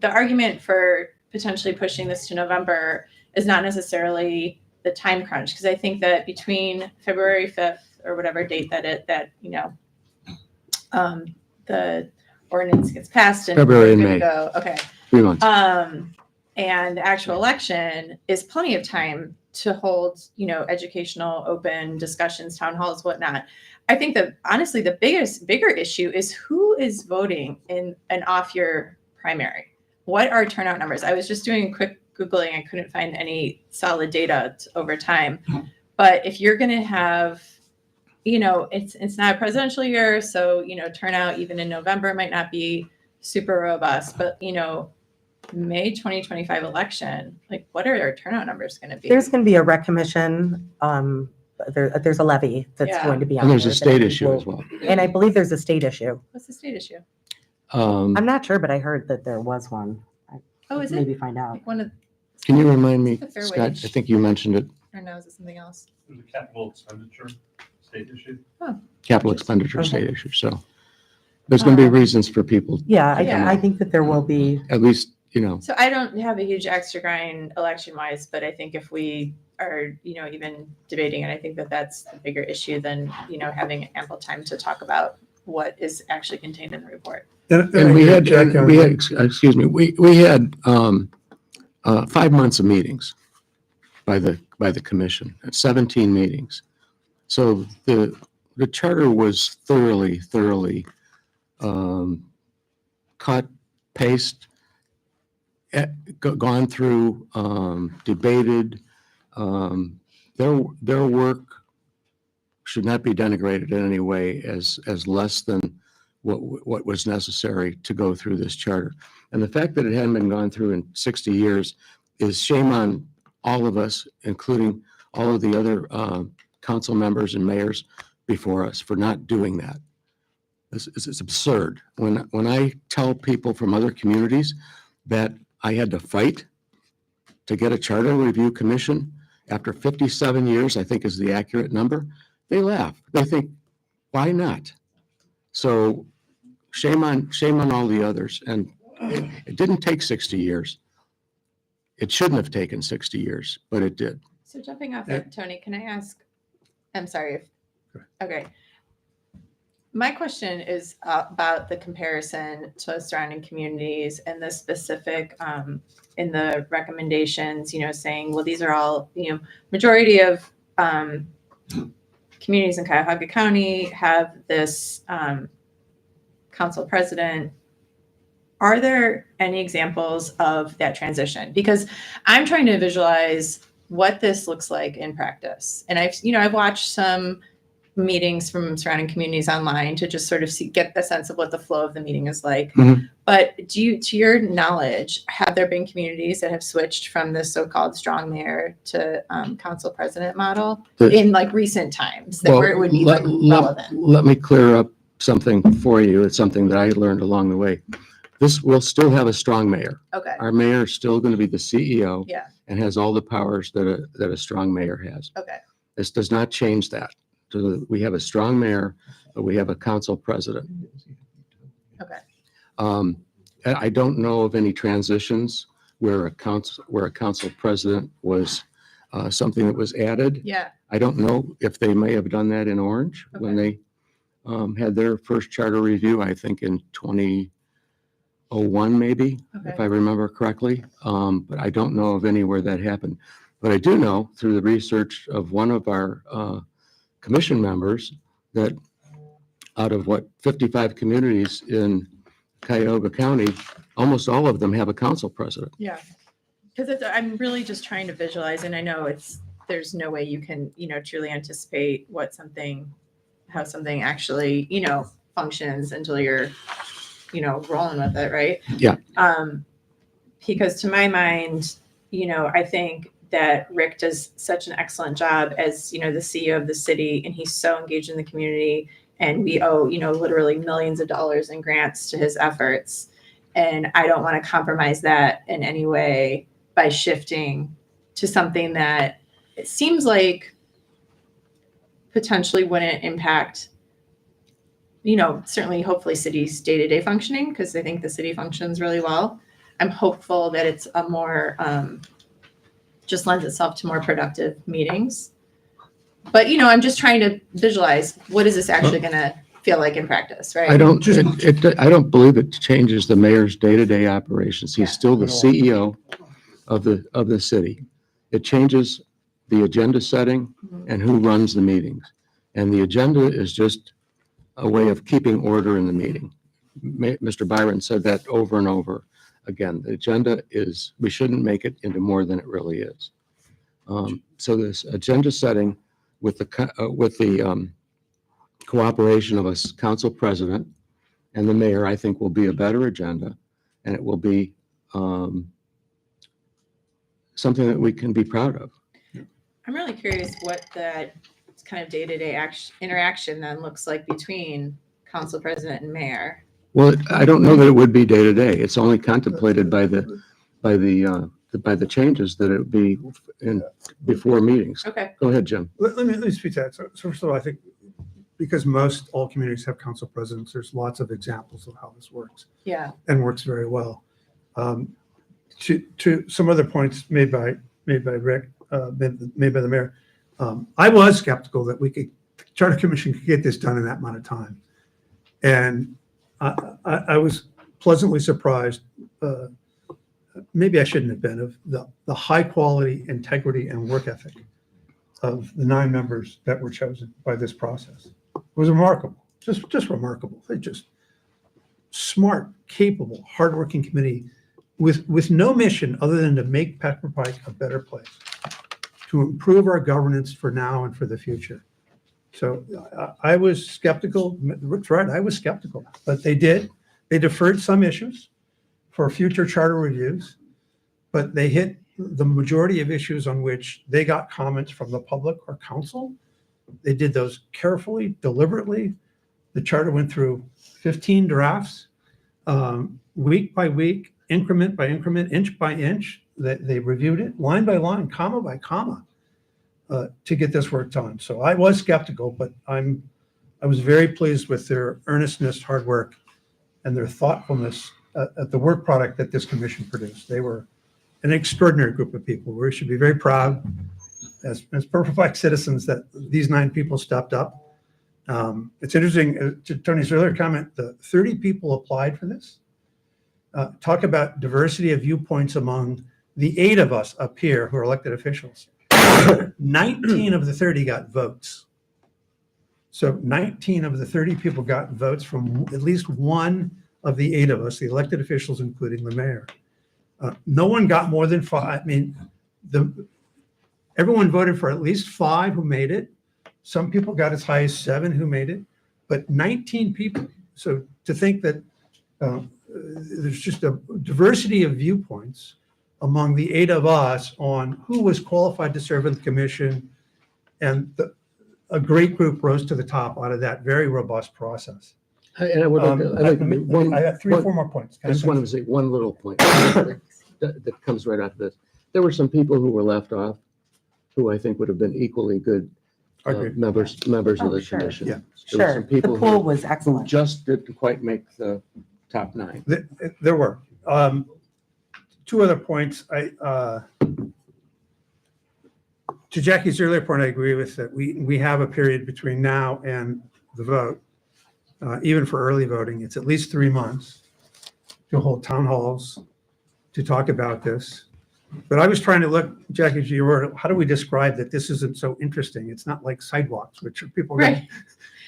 argument for potentially pushing this to November is not necessarily the time crunch, because I think that between February 5th or whatever date the ordinance gets passed and February and we're May. gonna go, okay, 3 months. and the actual election is plenty of time to hold, educational, open discussions, town halls, whatnot. I think that honestly, the bigger issue is who is voting in an off-year primary. What are turnout numbers? I was just doing a quick Googling. I couldn't find any solid data over time. But if you're going to have, it's not a presidential year, so, turnout even in November might not be super robust. But, May 2025 election, like, what are our turnout numbers going to be? There's going to be a rec commission. There's a levy that's Yeah. going to be on And there's a there that state I think issue will- as well. And I believe there's a state issue. What's the state issue? I'm not sure, but I heard that there was one. Oh, is it? Maybe find out. Like one of, Can you remind me, The fair Scott, wage. I think you mentioned it, or no, is it something else? There's a capital expenditure state issue. capital expenditure state issue, so there's going to be reasons for people, Yeah, Yeah. I think that there will be. at least, So I don't have a huge extra grind election wise, but I think if we are, even debating it, I think that that's a bigger issue than, having ample time to talk about what is actually contained in the report. and we had, excuse me, we had 5 months of meetings by the commission, 17 meetings. So the charter was thoroughly cut, paste, gone through, debated. Their work should not be denigrated in any way as less than what was necessary to go through this charter. And the fact that it hadn't been gone through in 60 years is shame on all of us, including all of the other council members and mayors before us for not doing that. It's absurd. When I tell people from other communities that I had to fight to get a charter review commission after 57 years, I think is the accurate number, they laugh. They think, why not? So shame on all the others. And it didn't take 60 years. It shouldn't have taken 60 years, but it did. So jumping off that, Tony, can I ask, I'm sorry. Okay. My question is about the comparison to surrounding communities and the specific in the recommendations, saying, well, these are all, majority of communities in Cuyahoga County have this council president. Are there any examples of that transition? Because I'm trying to visualize what this looks like in practice. And I've watched some meetings from surrounding communities online to just sort of get the sense of what the flow of the meeting is like. Mhm. But to your knowledge, have there been communities that have switched from this so-called strong mayor to council president model in like recent times that where it would be like relevant? Let me clear up something for you. It's something that I learned along the way. This will still have a strong mayor. Okay. Our mayor is still going to be the CEO Yeah. and has all the powers that a strong mayor has. Okay. This does not change that. So we have a strong mayor, but we have a council president. Okay. I don't know of any transitions where a council president was something that was added. Yeah. I don't know if they may have done that in Orange when they had their first charter review, I think in 2001, maybe, if I remember correctly. But I don't know of anywhere that happened. But I do know through the research of one of our commission members that out of 55 communities in Cuyahoga County, almost all of them have a council president. Yeah. Because I'm really just trying to visualize, and I know there's no way you can, truly anticipate what something how something actually, functions until you're, rolling with it, right? Yeah. Because to my mind, I think that Rick does such an excellent job as, the CEO of the city, and he's so engaged in the community, and we owe, literally millions of dollars in grants to his efforts. And I don't want to compromise that in any way by shifting to something that it seems like potentially wouldn't impact, certainly hopefully city's day-to-day functioning, because I think the city functions really well. I'm hopeful that it's a more, just lends itself to more productive meetings. But, I'm just trying to visualize, what is this actually going to feel like in practice, right? I don't believe it changes the mayor's day-to-day operations. He's still the CEO of the city. It changes the agenda setting and who runs the meetings. And the agenda is just a way of keeping order in the meeting. Mr. Byron said that over and over again. The agenda is, we shouldn't make it into more than it really is. So this agenda setting with the cooperation of a council president and the mayor, I think will be a better agenda, and it will be something that we can be proud of. I'm really curious what that kind of day-to-day interaction then looks like between council president and mayor. Well, I don't know that it would be day to day. It's only contemplated by the changes that it would be in before meetings. Okay. Go ahead, Jim. Let me speak to that. So first of all, I think because all communities have council presidents, there's lots of examples of how this works Yeah. and works very well. To some other points made by Rick, made by the mayor, I was skeptical that the Charter Commission could get this done in that amount of time. And I was pleasantly surprised, maybe I shouldn't have been, of the high quality, integrity, and work ethic of the 9 members that were chosen by this process. It was remarkable, just remarkable. They just smart, capable, hardworking committee with no mission other than to make Pembroke Pike a better place, to improve our governance for now and for the future. So I was skeptical. Rick's right. I was skeptical, but they deferred some issues for future charter reviews, but they hit the majority of issues on which they got comments from the public or council. They did those carefully, deliberately. The charter went through 15 drafts, week by week, increment by increment, inch by inch. They reviewed it line by line, comma by comma, to get this work done. So I was skeptical, but I was very pleased with their earnestness, hard work, and their thoughtfulness at the work product that this commission produced. They were an extraordinary group of people. We should be very proud as Pembroke Pike citizens that these 9 people stepped up. It's interesting, to Tony's earlier comment, the 30 people applied for this. Talk about diversity of viewpoints among the 8 of us up here who are elected officials. 19 of the 30 got votes. So 19 of the 30 people got votes from at least one of the 8 of us, the elected officials, including the mayor. No one got more than 5. I mean, everyone voted for at least 5 who made it. Some people got as high as 7 who made it, but 19 people. So to think that there's just a diversity of viewpoints among the 8 of us on who was qualified to serve in the commission, and a great group rose to the top out of that very robust process. And I would like to make one. I got 3 or 4 more points. I just want to say one little point that comes right after this. There were some people who were left off who I think would have been equally good members of the sure. commission. Yeah. There were some Sure, the people pool was who excellent. just didn't quite make the top 9. There were. 2 other points. To Jackie's earlier point, I agree with that. We have a period between now and the vote. Even for early voting, it's at least 3 months to hold town halls to talk about this. But I was trying to look, Jackie, to your word, how do we describe that this isn't so interesting? It's not like sidewalks, which people Right.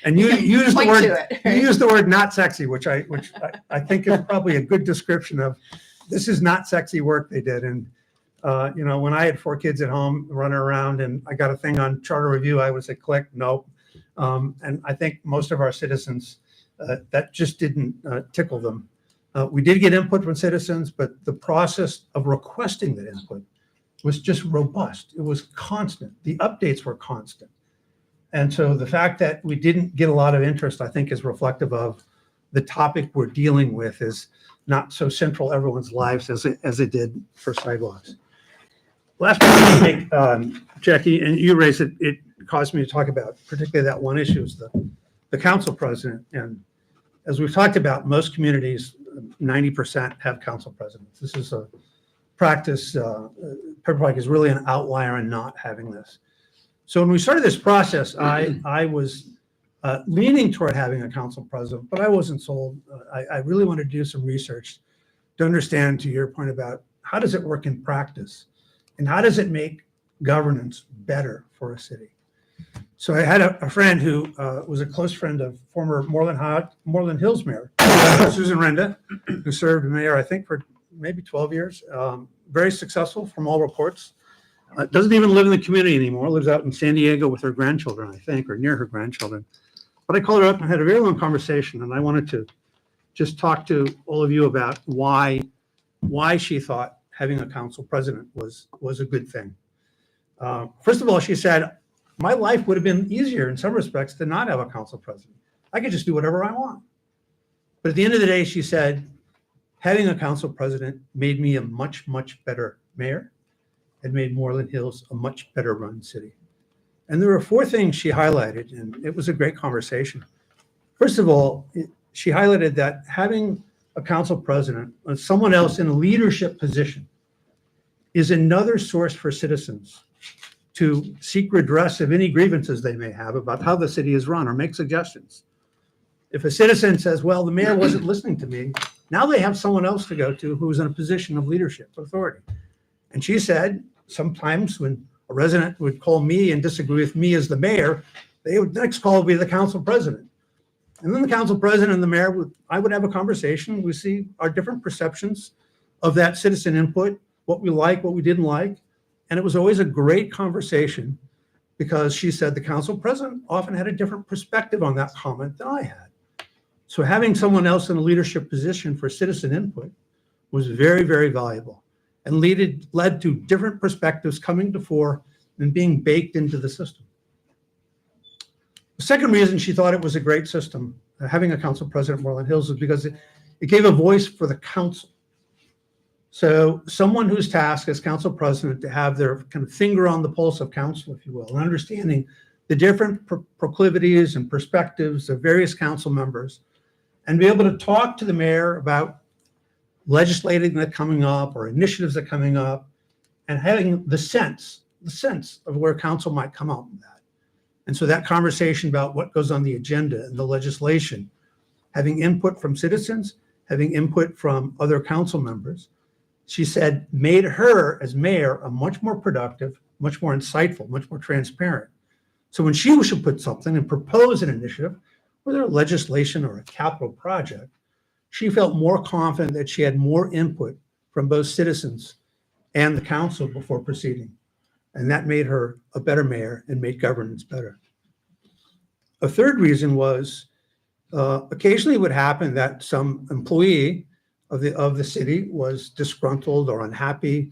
and you use the Point word to it, right? you use the word not sexy, which I think is probably a good description of this is not sexy work they did. And when I had 4 kids at home running around and I got a thing on charter review, I would say click, nope. And I think most of our citizens, that just didn't tickle them. We did get input from citizens, but the process of requesting that input was just robust. It was constant. The updates were constant. And so the fact that we didn't get a lot of interest, I think, is reflective of the topic we're dealing with is not so central to everyone's lives as it did for sidewalks. Last point I make, Jackie, and you raised it, it caused me to talk about particularly that one issue is the council president. And as we've talked about, most communities, 90% have council presidents. This is a practice. Pepper Pike is really an outlier in not having this. So when we started this process, I was leaning toward having a council president, but I wasn't sold. I really wanted to do some research to understand, to your point about how does it work in practice and how does it make governance better for a city. So I had a friend who was a close friend of former Moreland Hills Mayor, Susan Renda, who served mayor, I think, for maybe 12 years. Very successful from all reports. Doesn't even live in the community anymore, lives out in San Diego with her grandchildren, I think, or near her grandchildren. But I called her up and had a very long conversation, and I wanted to just talk to all of you about why she thought having a council president was a good thing. First of all, she said, my life would have been easier in some respects to not have a council president. I could just do whatever I want. But at the end of the day, she said, having a council president made me a much, much better mayor and made Moreland Hills a much better run city. And there were 4 things she highlighted, and it was a great conversation. First of all, she highlighted that having a council president or someone else in a leadership position is another source for citizens to seek redress of any grievances they may have about how the city is run or make suggestions. If a citizen says, well, the mayor wasn't listening to me, now they have someone else to go to who's in a position of leadership authority. And she said, sometimes when a resident would call me and disagree with me as the mayor, the next call would be the council president. And then the council president and the mayor I would have a conversation. We see our different perceptions of that citizen input, what we like, what we didn't like. And it was always a great conversation because she said the council president often had a different perspective on that comment than I had. So having someone else in a leadership position for citizen input was very, very valuable and led to different perspectives coming to fore and being baked into the system. The second reason she thought it was a great system, having a council president in Moreland Hills, is because it gave a voice for the council. So someone whose task as council president to have their kind of finger on the pulse of council, if you will, and understanding the different proclivities and perspectives of various council members, and be able to talk to the mayor about legislating that's coming up or initiatives that are coming up, and having the sense of where council might come out with that. And so that conversation about what goes on the agenda and the legislation, having input from citizens, having input from other council members, she said, made her as mayor a much more productive, much more insightful, much more transparent. So when she should put something and propose an initiative, whether legislation or a capital project, she felt more confident that she had more input from both citizens and the council before proceeding. And that made her a better mayor and made governance better. A third reason was occasionally it would happen that some employee of the city was disgruntled or unhappy,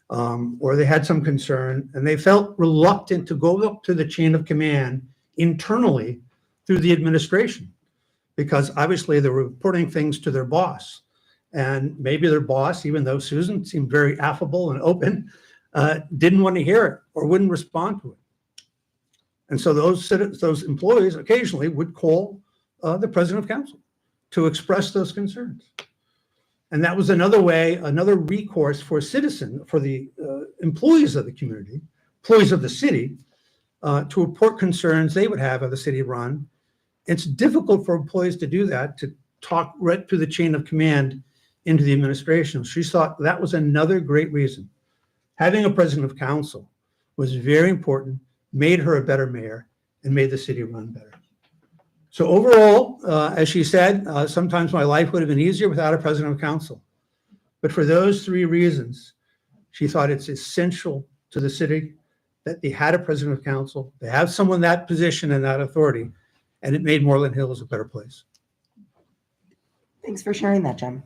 or they had some concern, and they felt reluctant to go up to the chain of command internally through the administration, because obviously they were reporting things to their boss. And maybe their boss, even though Susan seemed very affable and open, didn't want to hear it or wouldn't respond to it. And so those employees occasionally would call the president of council to express those concerns. And that was another way, another recourse for the employees of the community, employees of the city, to report concerns they would have of the city run. It's difficult for employees to do that, to talk right through the chain of command into the administration. She thought that was another great reason. Having a president of council was very important, made her a better mayor, and made the city run better. So overall, as she said, sometimes my life would have been easier without a president of council. But for those 3 reasons, she thought it's essential to the city that they had a president of council, they have someone that position and that authority, and it made Moreland Hills a better place. Thanks for sharing that, Jim.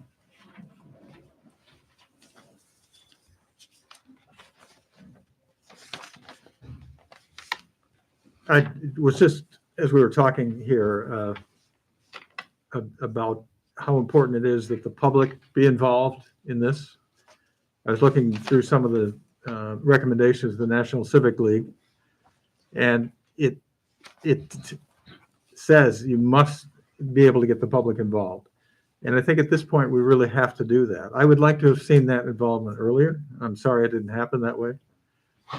I was just, as we were talking here, about how important it is that the public be involved in this. I was looking through some of the recommendations of the National Civic League, and it says you must be able to get the public involved. And I think at this point, we really have to do that. I would like to have seen that involvement earlier. I'm sorry it didn't happen that way.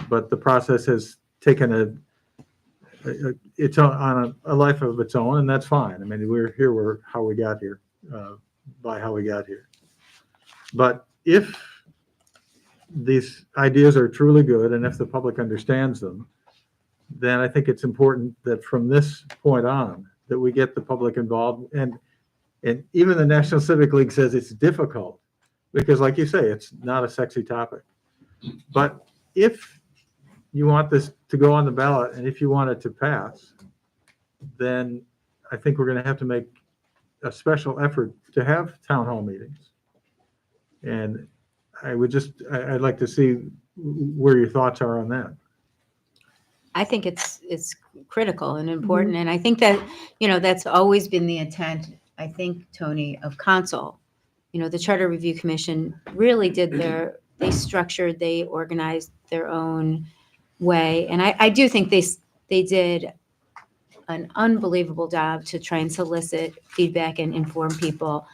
But the process has taken it's on a life of its own, and that's fine. I mean, we're how we got here, by how we got here. But if these ideas are truly good, and if the public understands them, then I think it's important that from this point on, that we get the public involved. And even the National Civic League says it's difficult because, like you say, it's not a sexy topic. But if you want this to go on the ballot, and if you want it to pass, then I think we're going to have to make a special effort to have town hall meetings. And I'd like to see where your thoughts are on that. I think it's critical and important, and I think that, that's always been the intent, I think, Tony, of council. The Charter Review Commission really they structured, they organized their own way, and I do think they did an unbelievable job to try and solicit feedback and inform people.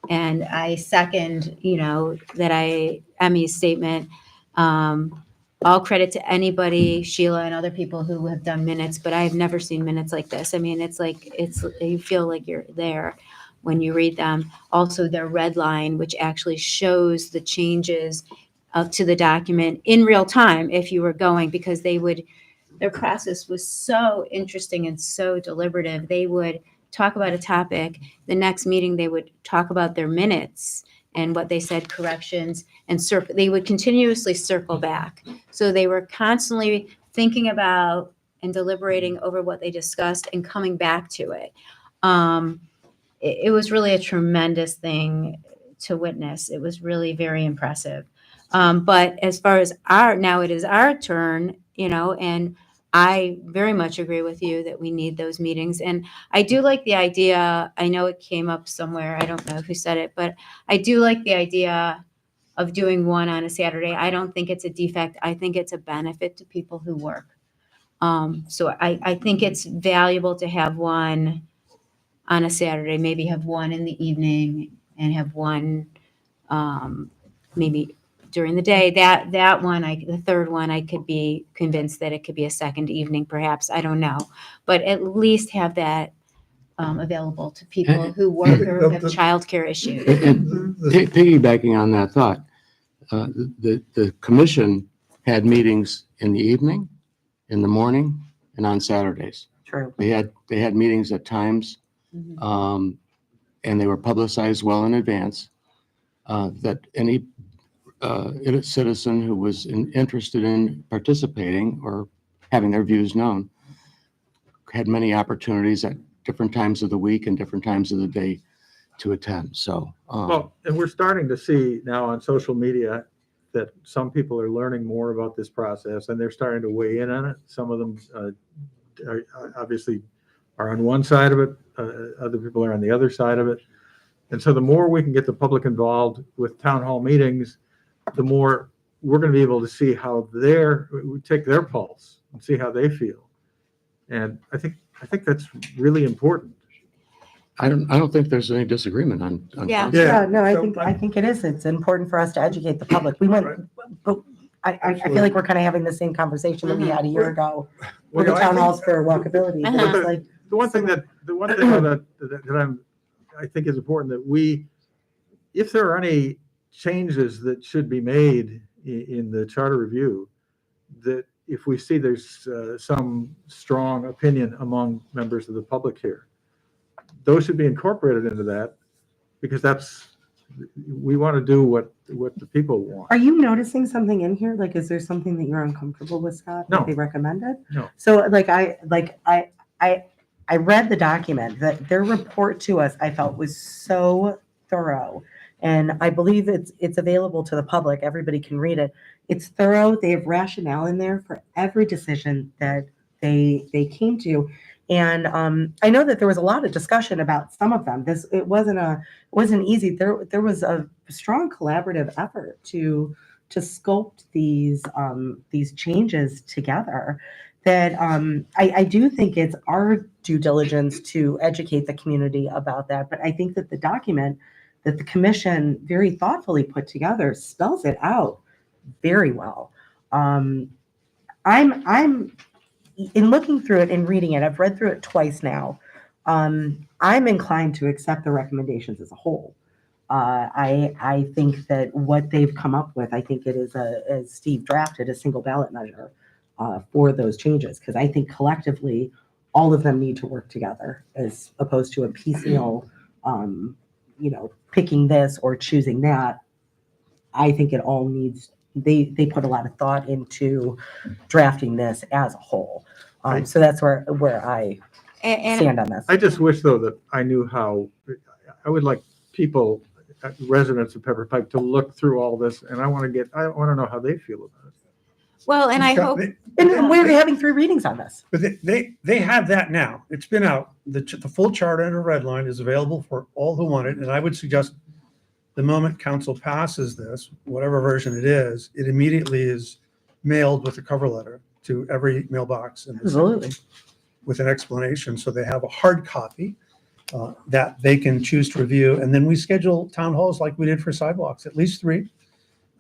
And I second, Emmy's statement. All credit to anybody, Sheila and other people who have done minutes, but I have never seen minutes like this. I mean, you feel like you're there when you read them. Also, their red line, which actually shows the changes up to the document in real time if you were going, because their process was so interesting and so deliberative. They would talk about a topic. The next meeting, they would talk about their minutes and what they said, corrections, and they would continuously circle back. So they were constantly thinking about and deliberating over what they discussed and coming back to it. It was really a tremendous thing to witness. It was really very impressive. But as far as now it is our turn, and I very much agree with you that we need those meetings. And I do like the idea, I know it came up somewhere, I don't know who said it, but I do like the idea of doing one on a Saturday. I don't think it's a defect. I think it's a benefit to people who work. So I think it's valuable to have one on a Saturday, maybe have one in the evening and have one maybe during the day. That one, the third one, I could be convinced that it could be a second evening, perhaps. I don't know, but at least have that available to people who work or have childcare issues. And piggybacking on that thought, the commission had meetings in the evening, in the morning, and on Saturdays. True. They had meetings at times, and they were publicized well in advance, that any citizen who was interested in participating or having their views known had many opportunities at different times of the week and different times of the day to attend. So, Well, and we're starting to see now on social media that some people are learning more about this process and they're starting to weigh in on it. Some of them obviously are on one side of it. Other people are on the other side of it. And so the more we can get the public involved with town hall meetings, the more we're going to be able to see how we take their pulse and see how they feel. And I think that's really important. I don't think there's any disagreement on. Yeah. council. Yeah, no, I think it is. It's important for us to educate the public. But I feel like we're kind of having the same conversation that we had a year ago with the Well, town halls for walkability. But Uh-huh. it's like, The one thing that I think is important that if there are any changes that should be made in the charter review, that if we see there's some strong opinion among members of the public here, those should be incorporated into that, because that's we want to do what the people want. Are you noticing something in here? Like, is there something that you're uncomfortable with, Scott? No. That they recommended? No. So I read the document, that their report to us, I felt was so thorough. And I believe it's available to the public. Everybody can read it. It's thorough. They have rationale in there for every decision that they came to. And I know that there was a lot of discussion about some of them. It wasn't easy. There was a strong collaborative effort to sculpt these changes together. That I do think it's our due diligence to educate the community about that. But I think that the document that the commission very thoughtfully put together spells it out very well. I'm in looking through it and reading it, I've read through it twice now. I'm inclined to accept the recommendations as a whole. I think that what they've come up with, I think it is, as Steve drafted, a single ballot measure for those changes, because I think collectively, all of them need to work together as opposed to a piecemeal, picking this or choosing that. I think it all needs, they put a lot of thought into drafting this as a whole. So that's where I And stand on this. I just wish, though, that I knew how, I would like people, residents of Pepper Pike, to look through all this, and I want to know how they feel about it. well, and I hope, And we're having 3 readings on this. But they have that now. It's been out. The full charter under red line is available for all who want it. And I would suggest the moment council passes this, whatever version it is, it immediately is mailed with a cover letter to every mailbox in the city Absolutely. with an explanation. So they have a hard copy that they can choose to review. And then we schedule town halls like we did for sidewalks, at least 3.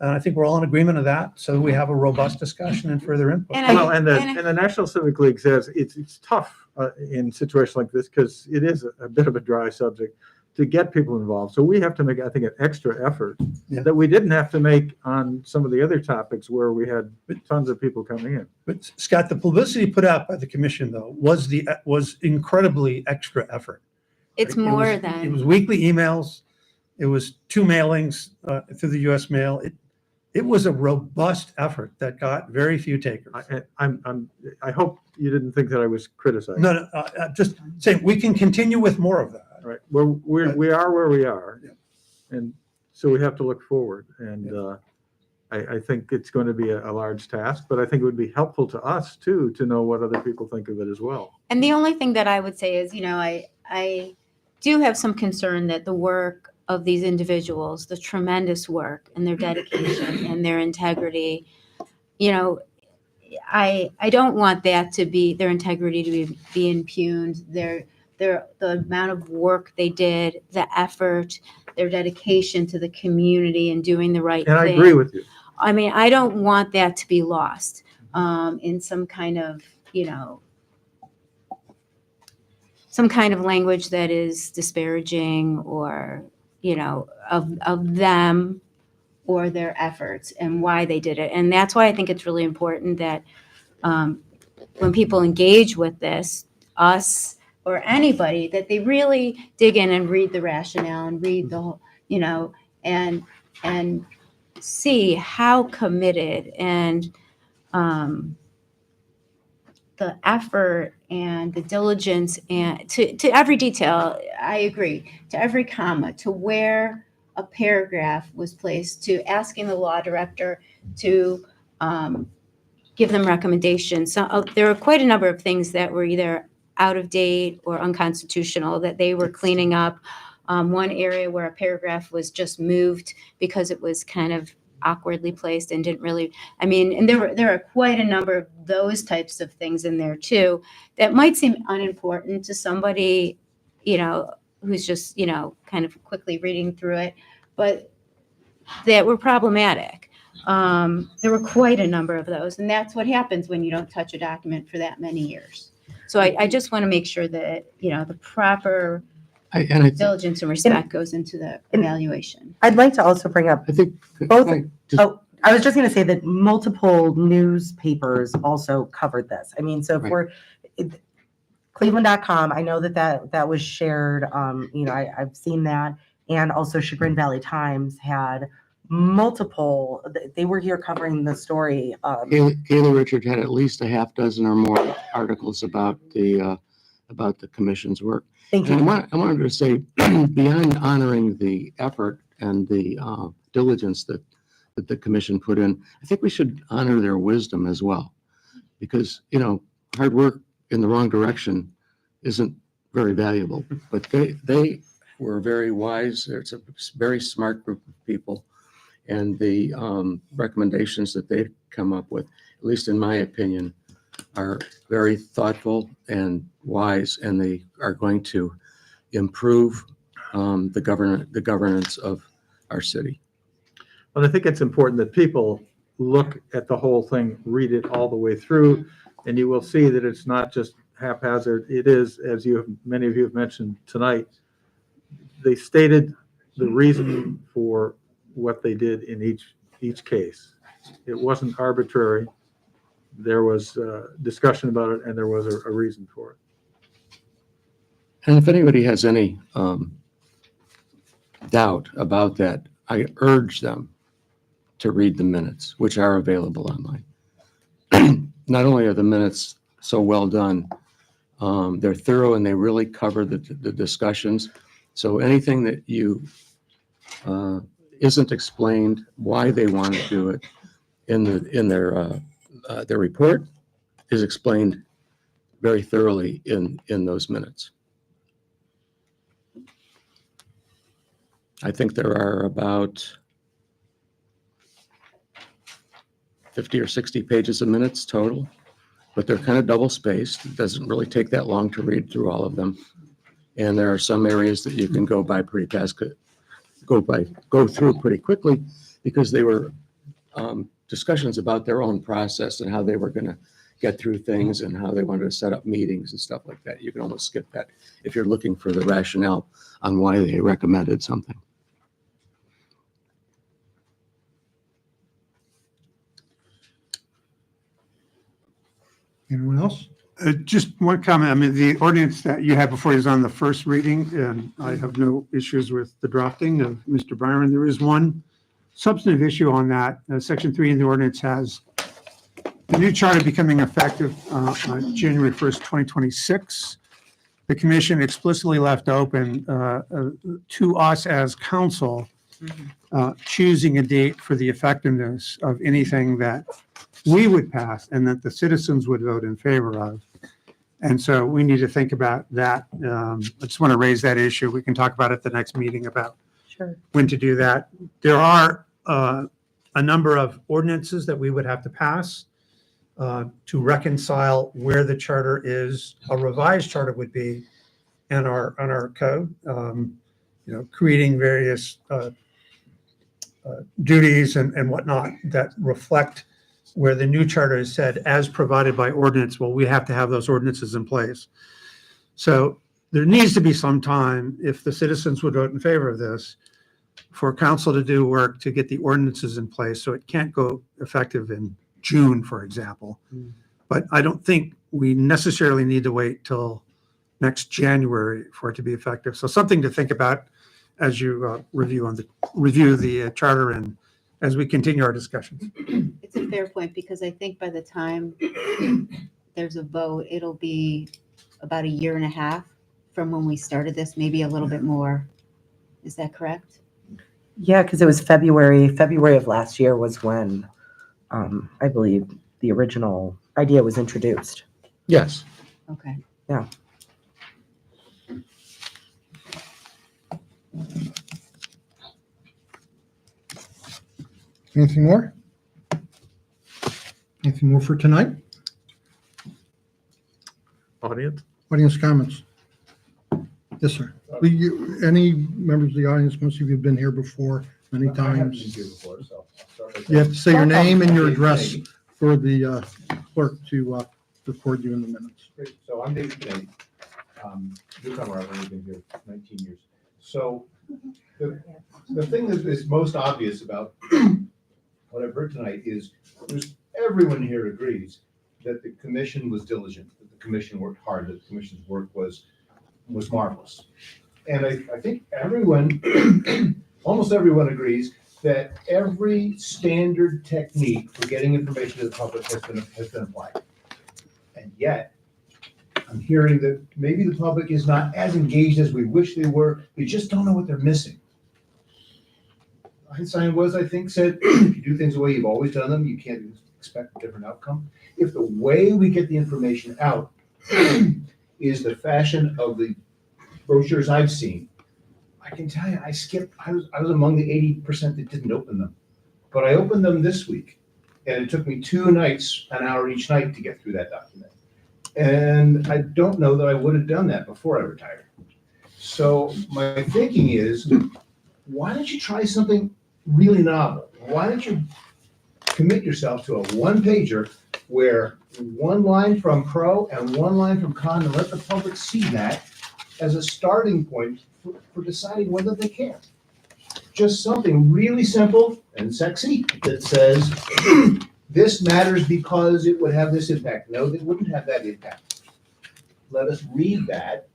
And I think we're all in agreement of that. So we have a robust discussion and further input. And I- Well, and and I- the National Civic League says it's tough in situations like this, because it is a bit of a dry subject, to get people involved. So we have to make, I think, an extra effort Yeah. that we didn't have to make on some of the other topics where we had tons of people coming in. But Scott, the publicity put out by the commission, though, was incredibly extra effort. it's It was- more It than, was weekly emails. It was 2 mailings through the US mail. It was a robust effort that got very few takers. I hope you didn't think that I was criticizing. No, just saying, we can continue with more of that. Right, we are where we are. Yeah. And so we have to look forward. And I think it's going to be a large task, but I think it would be helpful to us too, to know what other people think of it as well. and the only thing that I would say is, I do have some concern that the work of these individuals, the tremendous work and their dedication and their integrity, I don't want that to be, their integrity to be impugned, the amount of work they did, the effort, their dedication to the community and doing the right thing. And I agree with you. I mean, I don't want that to be lost in some kind of, some kind of language that is disparaging or, of them or their efforts and why they did it. And that's why I think it's really important that when people engage with this, us or anybody, that they really dig in and read the rationale and read the whole, and see how committed and the effort and the diligence and to every detail, I agree, to every comma, to where a paragraph was placed, to asking the law director to give them recommendations. So there are quite a number of things that were either out of date or unconstitutional that they were cleaning up. One area where a paragraph was just moved because it was kind of awkwardly placed and didn't really, and there are quite a number of those types of things in there too that might seem unimportant to somebody, who's just, kind of quickly reading through it, but that were problematic. There were quite a number of those, and that's what happens when you don't touch a document for that many years. So I just want to make sure that, the proper diligence and respect goes into the evaluation. I'd like to also bring up I think. Both- I just- I was just going to say that multiple newspapers also covered this. So if Right. Cleveland.com, I know that was shared. I've seen that. And also Chagrin Valley Times had multiple, they were here covering the story. Kayla Richard had at least a half dozen or more articles about the commission's work. Thank And you. I wanted to say, beyond honoring the effort and the diligence that the commission put in, I think we should honor their wisdom as well. Because, hard work in the wrong direction isn't very valuable, but they were very wise. It's a very smart group of people. And the recommendations that they've come up with, at least in my opinion, are very thoughtful and wise, and they are going to improve the governance of our city. But I think it's important that people look at the whole thing, read it all the way through, and you will see that it's not just haphazard. It is, as many of you have mentioned tonight, they stated the reason for what they did in each case. It wasn't arbitrary. There was discussion about it, and there was a reason for it. And if anybody has any doubt about that, I urge them to read the minutes, which are available online. Not only are the minutes so well done, they're thorough and they really cover the discussions. So anything that isn't explained why they want to do it in their report is explained very thoroughly in those minutes. I think there are about 50 or 60 pages of minutes total, but they're kind of double spaced. It doesn't really take that long to read through all of them. And there are some areas that you can go through pretty quickly because they were discussions about their own process and how they were going to get through things and how they wanted to set up meetings and stuff like that. You can almost skip that if you're looking for the rationale on why they recommended something. Anyone else? Just one comment. I mean, the ordinance that you had before you is on the first reading, and I have no issues with the drafting of Mr. Byron. There is one substantive issue on that. Section 3 in the ordinance has the new charter becoming effective on January 1st, 2026. The commission explicitly left open to us as council choosing a date for the effectiveness of anything that we would pass and that the citizens would vote in favor of. And so we need to think about that. I just want to raise that issue. We can talk about it at the next meeting about when to do that. There are a number of ordinances that we would have to pass to reconcile where the charter is, a revised charter would be, and our code, creating various duties and whatnot that reflect where the new charter is said as provided by ordinance. Well, we have to have those ordinances in place. So there needs to be some time, if the citizens would vote in favor of this, for council to do work to get the ordinances in place. So it can't go effective in June, for example. But I don't think we necessarily need to wait till next January for it to be effective. So something to think about as you review the charter and as we continue our discussions. It's a fair point, because I think by the time there's a vote, it'll be about 1.5 years from when we started this, maybe a little bit more. Is that correct? Yeah, because it was February of last year was when I believe the original idea was introduced. Yes. Okay. Yeah. Anything more? Anything more for tonight? Audience? Audience comments? Yes, sir. Any members of the audience, most of you have been here before many times. You have to say your name and your address for the clerk to record you in the minutes. Great. So I'm David Kennedy. Newcomer, I've only been here 19 years. So the thing that is most obvious about what I've heard tonight is everyone here agrees that the commission was diligent, that the commission worked hard, that the commission's work was marvelous. And I think everyone, almost everyone agrees that every standard technique for getting information to the public has been applied. And yet, I'm hearing that maybe the public is not as engaged as we wish they were. They just don't know what they're missing. Einstein was, I think, said, if you do things the way you've always done them, you can't expect a different outcome. If the way we get the information out is the fashion of the brochures I've seen, I can tell you, I was among the 80% that didn't open them. But I opened them this week, and it took me 2 nights, an hour each night to get through that document. And I don't know that I would have done that before I retired. So my thinking is, why don't you try something really novel? Why don't you commit yourself to a one-pager where 1 line from pro and 1 line from con, and let the public see that as a starting point for deciding whether they care. Just something really simple and sexy that says, this matters because it would have this impact. No, they wouldn't have that impact. Let us read that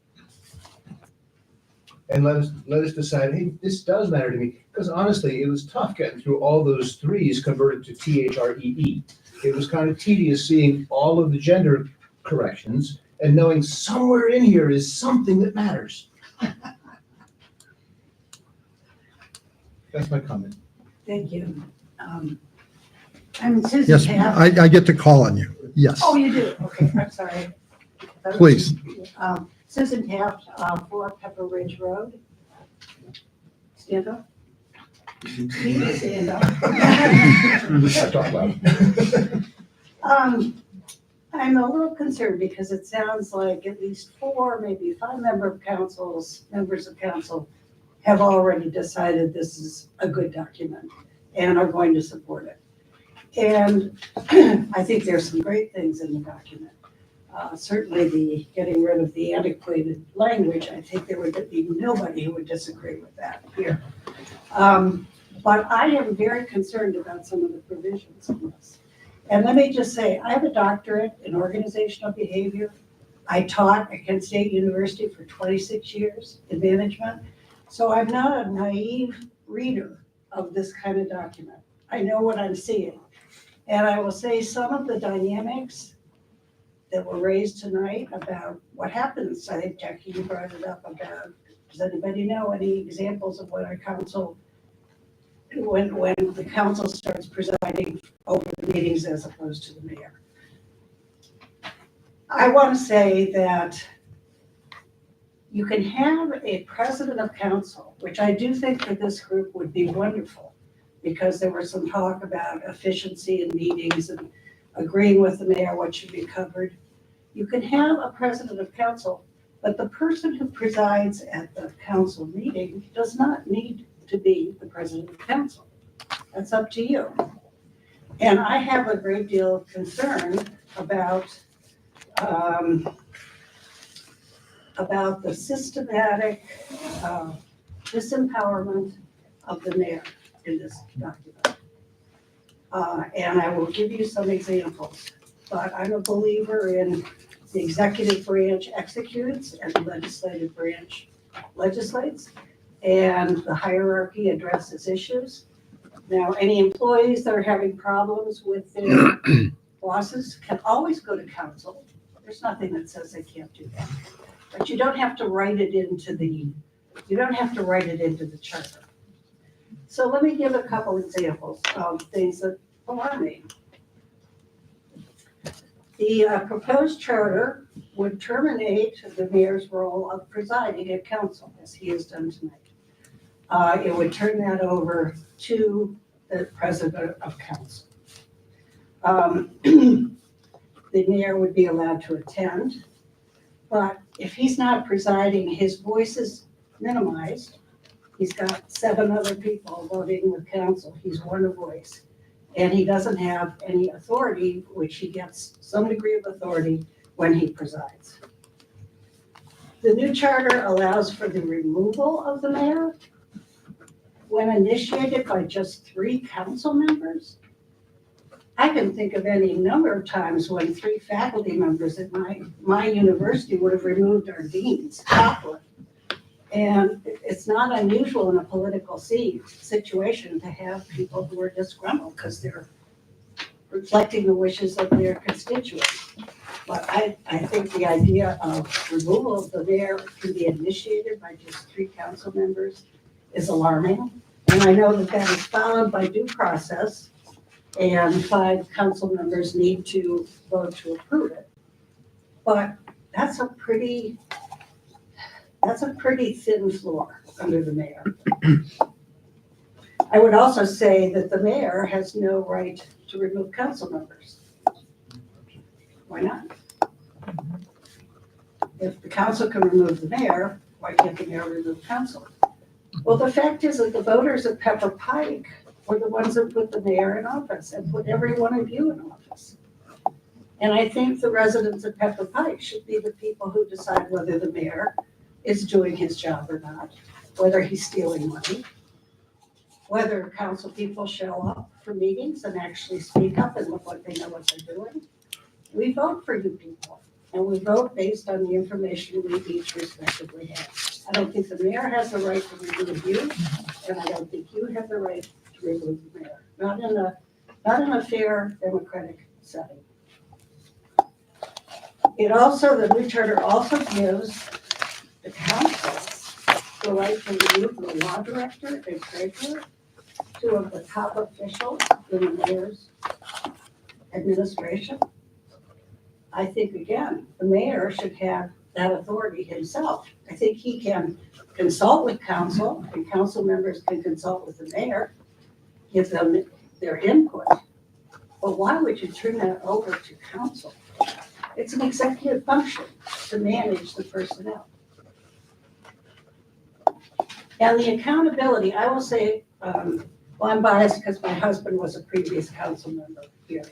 and let us decide, hey, this does matter to me. Because honestly, it was tough getting through all those 3s converted to THREE. It was kind of tedious seeing all of the gender corrections and knowing somewhere in here is something that matters. That's my comment. Thank you. I'm Susan Yes, Taft. I get to call on you. Yes, Oh, you do? Okay, I'm sorry. please. Susan Taft, 4 Pepper Ridge Road. Stand up. Please stand up. I talk loud. I'm a little concerned because it sounds like at least 4, maybe 5 members of council have already decided this is a good document and are going to support it. And I think there's some great things in the document. Certainly the getting rid of the antiquated language, I think there would be nobody who would disagree with that here. But I am very concerned about some of the provisions in this. And let me just say, I have a doctorate in organizational behavior. I taught at Kent State University for 26 years in management. So I'm not a naive reader of this kind of document. I know what I'm seeing. And I will say some of the dynamics that were raised tonight about what happens, I think Jackie, you brought it up about, does anybody know any examples of what our council, when the council starts presiding over the meetings as opposed to the mayor? I want to say that you can have a president of council, which I do think for this group would be wonderful, because there was some talk about efficiency in meetings and agreeing with the mayor what should be covered. You can have a president of council, but the person who presides at the council meeting does not need to be the president of council. That's up to you. And I have a great deal of concern about the systematic disempowerment of the mayor in this document. And I will give you some examples, but I'm a believer in the executive branch executes and the legislative branch legislates, and the hierarchy addresses issues. Now, any employees that are having problems with their bosses can always go to council. There's nothing that says they can't do that. But you don't have to write it into the charter. So let me give a couple examples of things that alarm me. The proposed charter would terminate the mayor's role of presiding at council, as he has done tonight. It would turn that over to the president of council. The mayor would be allowed to attend, but if he's not presiding, his voice is minimized. He's got 7 other people voting with council. He's one voice. And he doesn't have any authority, which he gets some degree of authority when he presides. The new charter allows for the removal of the mayor when initiated by just 3 council members. I can think of any number of times when 3 faculty members at my university would have removed our dean's chaplain. And it's not unusual in a political situation to have people who are disgruntled because they're reflecting the wishes of their constituents. But I think the idea of removal of the mayor can be initiated by just 3 council members is alarming. And I know that that is followed by due process, and 5 council members need to vote to approve it. But that's a pretty thin floor under the mayor. I would also say that the mayor has no right to remove council members. Why not? If the council can remove the mayor, why can't the mayor remove council? Well, the fact is that the voters of Pepper Pike were the ones that put the mayor in office and put every one of you in office. And I think the residents of Pepper Pike should be the people who decide whether the mayor is doing his job or not, whether he's stealing money, whether council people show up for meetings and actually speak up and look like they know what they're doing. We vote for you people, and we vote based on the information we each respectively have. I don't think the mayor has the right to remove you, and I don't think you have the right to remove the mayor, not in a fair democratic setting. The new charter also gives the council the right to remove the law director and treasurer, 2 of the top officials in the mayor's administration. I think, again, the mayor should have that authority himself. I think he can consult with council, and council members can consult with the mayor, give them their input. But why would you turn that over to council? It's an executive function to manage the personnel. And the accountability, I will say, well, I'm biased because my husband was a previous council member here.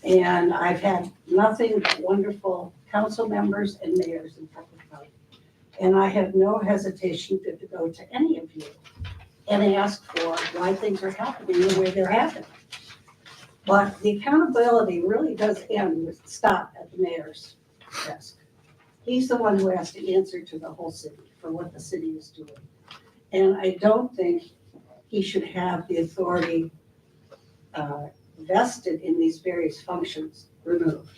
And I've had nothing but wonderful council members and mayors in Pepper Pike. And I have no hesitation to go to any of you and ask for why things are happening the way they're happening. But the accountability really does stop at the mayor's desk. He's the one who has to answer to the whole city for what the city is doing. And I don't think he should have the authority vested in these various functions removed.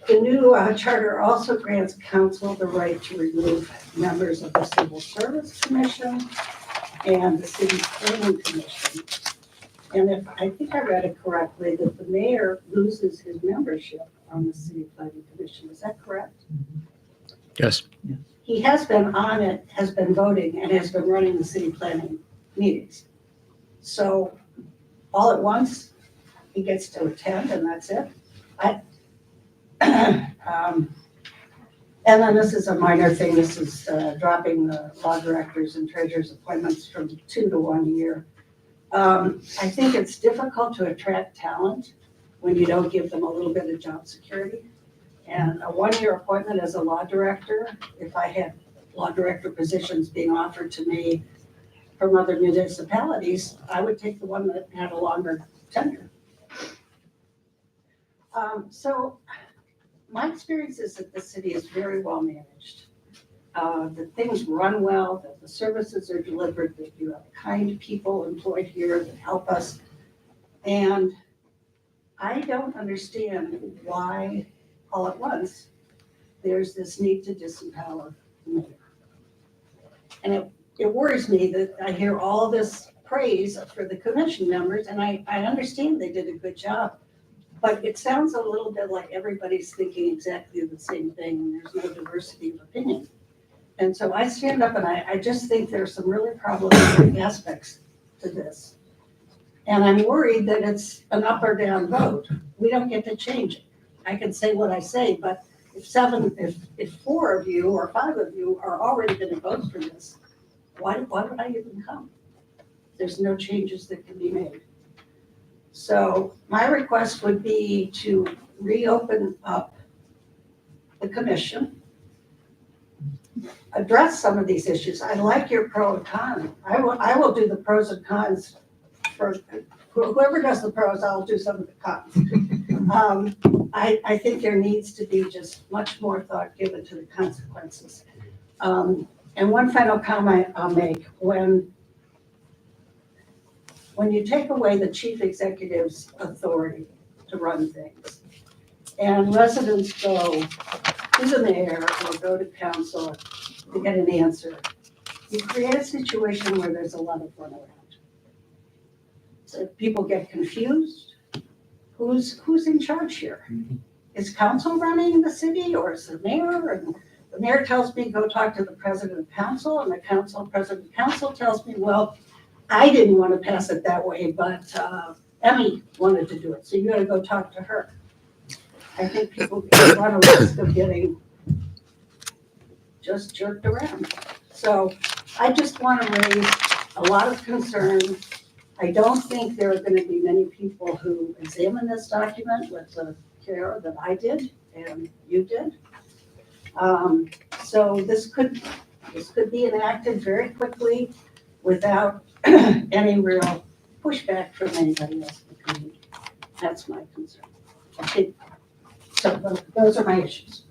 The new charter also grants council the right to remove members of the Civil Service Commission and the City Planning Commission. And I think I read it correctly, that the mayor loses his membership on the City Planning Commission. Is that correct? Yes. He has been on it, has been voting, and has been running the city planning meetings. So all at once, he gets to attend, and that's it. And then this is a minor thing. This is dropping the law directors and treasurers appointments from 2 to 1 year. I think it's difficult to attract talent when you don't give them a little bit of job security. And a 1-year appointment as a law director, if I had law director positions being offered to me from other municipalities, I would take the one that had a longer tenure. So my experience is that the city is very well managed. That things run well, that the services are delivered, that you have kind people employed here that help us. And I don't understand why all at once there's this need to disempower the mayor. And it worries me that I hear all this praise for the commission members, and I understand they did a good job. But it sounds a little bit like everybody's thinking exactly the same thing, and there's no diversity of opinion. And so I stand up and I just think there's some really problematic aspects to this. And I'm worried that it's an up or down vote. We don't get to change it. I can say what I say, but if 4 of you or 5 of you are already going to vote for this, why would I even come? There's no changes that can be made. So my request would be to reopen up the commission, address some of these issues. I like your pro and con. I will do the pros and cons for whoever does the pros. I'll do some of the cons. I think there needs to be just much more thought given to the consequences. And one final comment I'll make, when you take away the chief executive's authority to run things, and residents go to the mayor or go to council to get an answer, you create a situation where there's a lot of runaround. So people get confused. Who's in charge here? Is council running the city, or is the mayor? And the mayor tells me, go talk to the president of council, and the president of council tells me, well, I didn't want to pass it that way, but Emmy wanted to do it, so you gotta go talk to her. I think people run a risk of getting just jerked around. So I just want to raise a lot of concern. I don't think there are going to be many people who examine this document with the care that I did and you did. So this could be enacted very quickly without any real pushback from anybody else in the community. That's my concern. I think, so those are my issues.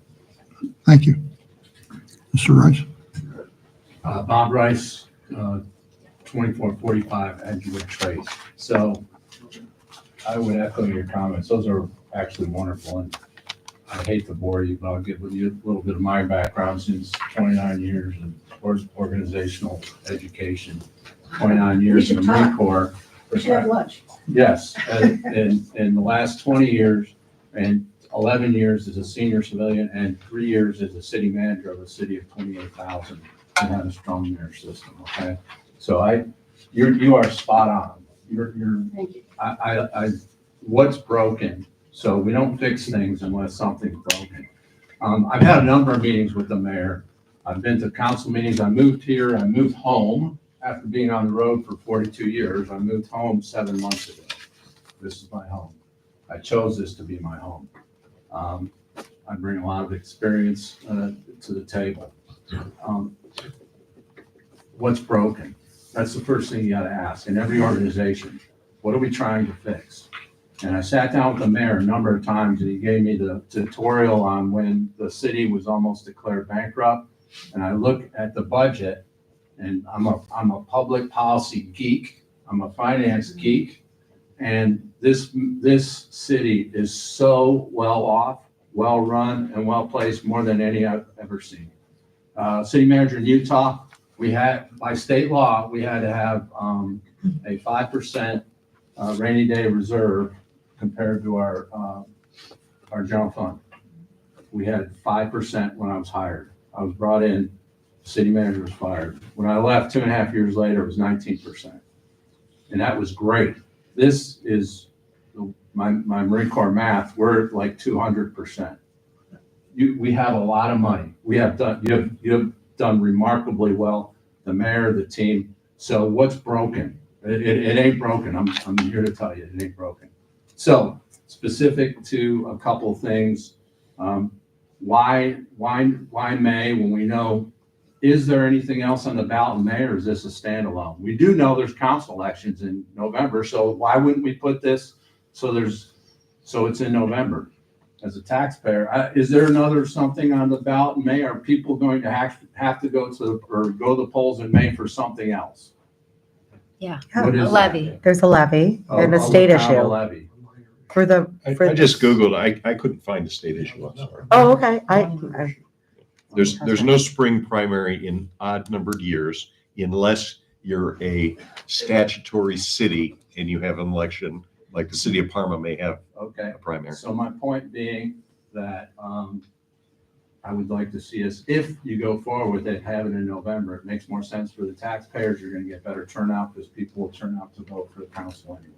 Thank you. Mr. Rice? Bob Rice, 2445 Edgewood Trace. So I would echo your comments. Those are actually wonderful. And I hate to bore you, but I'll give you a little bit of my background since 29 years in organizational education, 29 years in the Marine Corps. We should have lunch. Yes, and in the last 20 years and 11 years as a senior civilian and 3 years as a city manager of a city of 28,000 and had a strong mayor system, okay? So you are spot on. Thank you. What's broken? So we don't fix things unless something's broken. I've had a number of meetings with the mayor. I've been to council meetings. I moved here. I moved home after being on the road for 42 years. I moved home 7 months ago. This is my home. I chose this to be my home. I bring a lot of experience to the table. What's broken? That's the first thing you got to ask in every organization. What are we trying to fix? And I sat down with the mayor a number of times, and he gave me the tutorial on when the city was almost declared bankrupt. And I look at the budget, and I'm a public policy geek. I'm a finance geek, and this city is so well off, well run, and well placed, more than any I've ever seen. City manager in Utah, we had, by state law, we had to have a 5% rainy day reserve compared to our general fund. We had 5% when I was hired. I was brought in, city manager was fired. When I left 2.5 years later, it was 19%. And that was great. This is my Marine Corps math, we're at like 200%. We have a lot of money. You have done remarkably well, the mayor, the team. So what's broken? It ain't broken. I'm here to tell you, it ain't broken. So specific to a couple things, why May when we know, is there anything else on the ballot in May, or is this a standalone? We do know there's council elections in November, so why wouldn't we put this so it's in November? As a taxpayer, is there another something on the ballot in May? Are people going to have to go to the polls in May for something else? Yeah, What is a levy. that? There's a levy and a Oh, state what kind of issue levy? for the. for I just Googled, I couldn't find the state issue, I'm sorry. Oh, okay. There's no spring primary in odd numbered years unless you're a statutory city and you have an election, like the city of Parma may have Okay. a primary. So my point being that I would like to see us, if you go forward with it, have it in November. It makes more sense for the taxpayers. You're going to get better turnout because people will turn out to vote for the council anyway.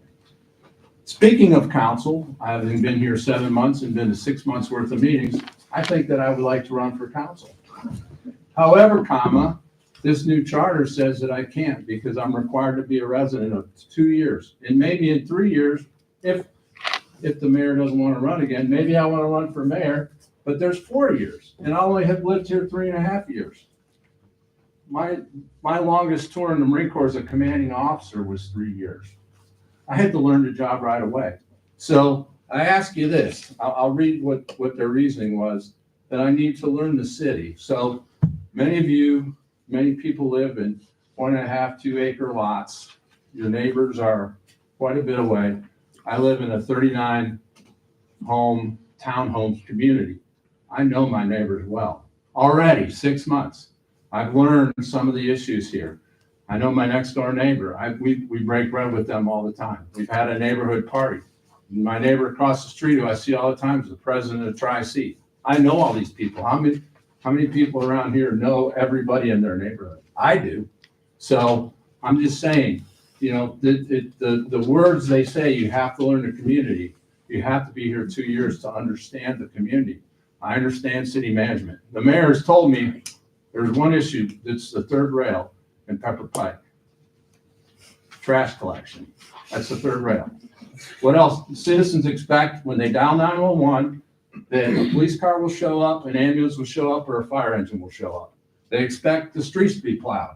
Speaking of council, having been here 7 months and been to 6 months worth of meetings, I think that I would like to run for council. However, this new charter says that I can't because I'm required to be a resident of 2 years. And maybe in 3 years, if the mayor doesn't want to run again, maybe I want to run for mayor, but there's 4 years and I only have lived here 3.5 years. My longest tour in the Marine Corps as a commanding officer was 3 years. I had to learn the job right away. So I ask you this, I'll read what their reasoning was, that I need to learn the city. So many people live in 1.5, 2 acre lots. Your neighbors are quite a bit away. I live in a 39 home townhomes community. I know my neighbors well. Already 6 months. I've learned some of the issues here. I know my next door neighbor. We break bread with them all the time. We've had a neighborhood party. My neighbor across the street, who I see all the time, is the president of Tri-C. I know all these people. How many people around here know everybody in their neighborhood? I do. So I'm just saying, you know, the words they say, you have to learn the community. You have to be here 2 years to understand the community. I understand city management. The mayor has told me there's one issue, that's the third rail in Pepper Pike. Trash collection. That's the third rail. What else? Citizens expect when they dial 911 that a police car will show up, an ambulance will show up, or a fire engine will show up. They expect the streets to be plowed.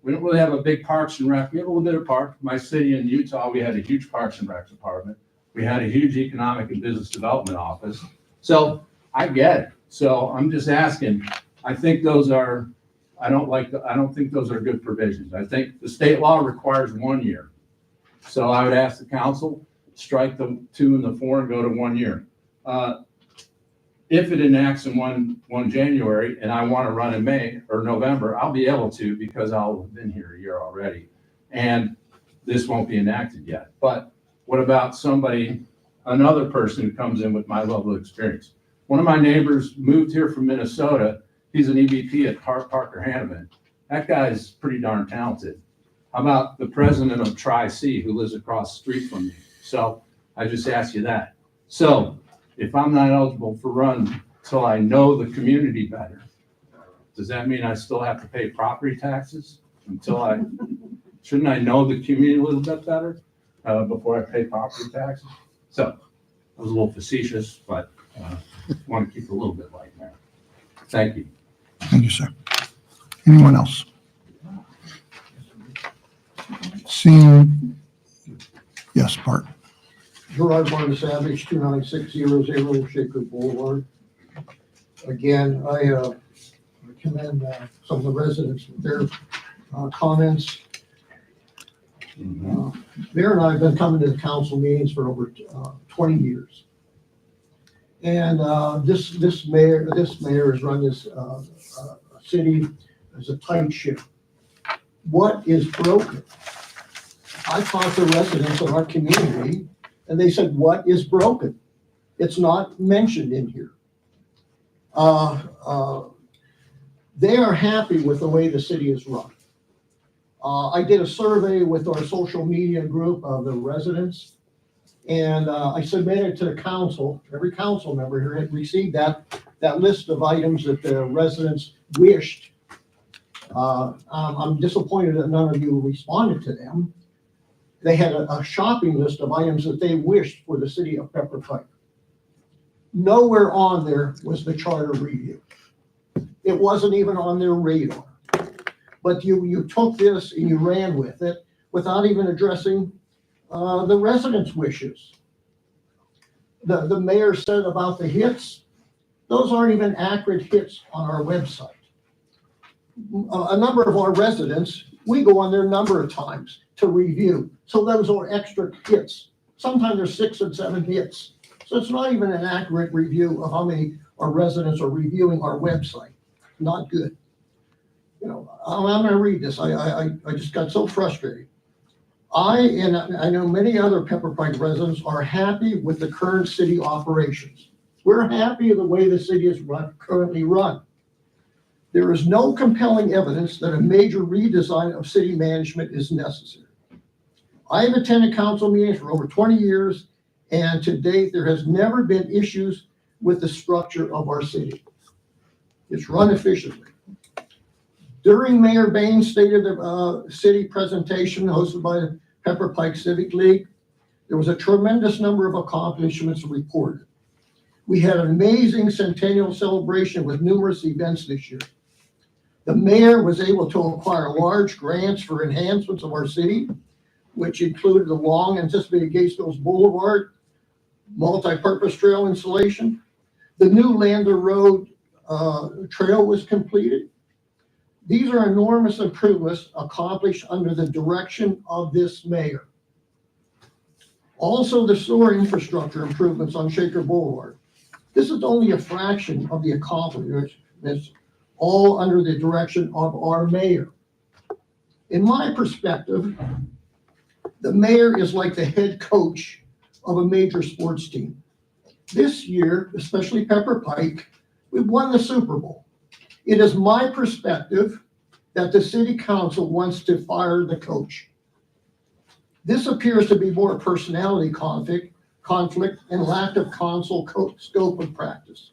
We don't really have a big parks and rec. We have a little bit of park. My city in Utah, we had a huge parks and rec department. We had a huge economic and business development office. So I get it. So I'm just asking, I think those are, I don't think those are good provisions. I think the state law requires 1 year. So I would ask the council, strike the 2 and the 4 and go to 1 year. If it enacts in 1 January and I want to run in May or November, I'll be able to because I'll have been here a year already. And this won't be enacted yet. But what about another person who comes in with my level of experience? One of my neighbors moved here from Minnesota. He's an EVP at Parker Hannibin. That guy's pretty darn talented. How about the president of Tri-C who lives across the street from me? So I just asked you that. So if I'm not eligible for run till I know the community better, does that mean I still have to pay property taxes shouldn't I know the community a little bit better before I pay property taxes? So I was a little facetious, but want to keep it a little bit light there. Thank you. Thank you, sir. Anyone else? Seeing, yes, Bart. Gerard Martin Savage, 29600 Shaker Boulevard. Again, I commend some of the residents with their comments. Mayor and I have been coming to the council meetings for over 20 years. And this mayor has run this city as a tight ship. What is broken? I talked to residents of our community and they said, what is broken? It's not mentioned in here. They are happy with the way the city is run. I did a survey with our social media group of the residents, and I submitted to the council. Every council member here had received that list of items that the residents wished. I'm disappointed that none of you responded to them. They had a shopping list of items that they wished for the city of Pepper Pike. Nowhere on there was the charter review. It wasn't even on their radar. But you took this and you ran with it without even addressing the residents' wishes. The mayor said about the hits, those aren't even accurate hits on our website. A number of our residents, we go on there a number of times to review. So those are extra hits. Sometimes there's 6 and 7 hits. So it's not even an accurate review of how many our residents are reviewing our website. Not good. You know, I'm going to read this. I just got so frustrated. And I know many other Pepper Pike residents are happy with the current city operations. We're happy with the way the city is currently run. There is no compelling evidence that a major redesign of city management is necessary. I have attended council meetings for over 20 years, and to date, there has never been issues with the structure of our city. It's run efficiently. During Mayor Bain's State of the City presentation hosted by the Pepper Pike Civic League, there was a tremendous number of accomplishments reported. We had an amazing centennial celebration with numerous events this year. The mayor was able to acquire large grants for enhancements of our city, which included the long anticipated Gates Mills Boulevard, multi-purpose trail installation. The new Lander Road trail was completed. These are enormous improvements accomplished under the direction of this mayor. Also, the sewer infrastructure improvements on Shaker Boulevard. This is only a fraction of the accomplishments, all under the direction of our mayor. In my perspective, the mayor is like the head coach of a major sports team. This year, especially Pepper Pike, we won the Super Bowl. It is my perspective that the city council wants to fire the coach. This appears to be more personality conflict and lack of council scope of practice.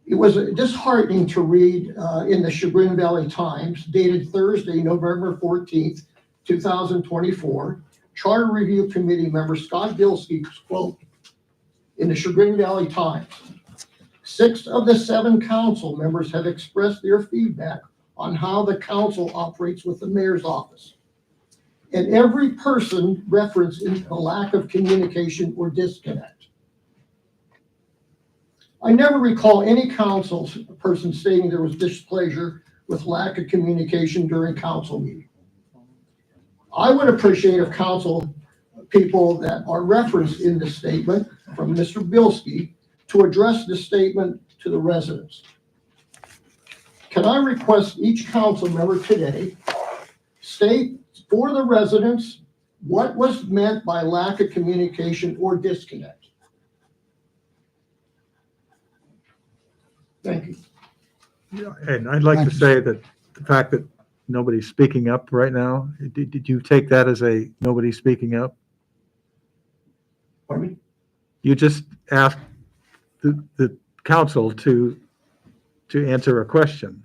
It was disheartening to read in the Chagrin Valley Times, dated Thursday, November 14th, 2024, Charter Review Committee member Scott Bilski's quote in the Chagrin Valley Times. 6 of the 7 council members have expressed their feedback on how the council operates with the mayor's office. And every person referenced a lack of communication or disconnect. I never recall any council person stating there was displeasure with lack of communication during council meeting. I would appreciate if council people that are referenced in this statement from Mr. Bilski to address the statement to the residents. Can I request each council member today state for the residents what was meant by lack of communication or disconnect? Thank you. And I'd like to say that the fact that nobody's speaking up right now, did you take that as a nobody speaking up? Pardon me? You just asked the council to answer a question.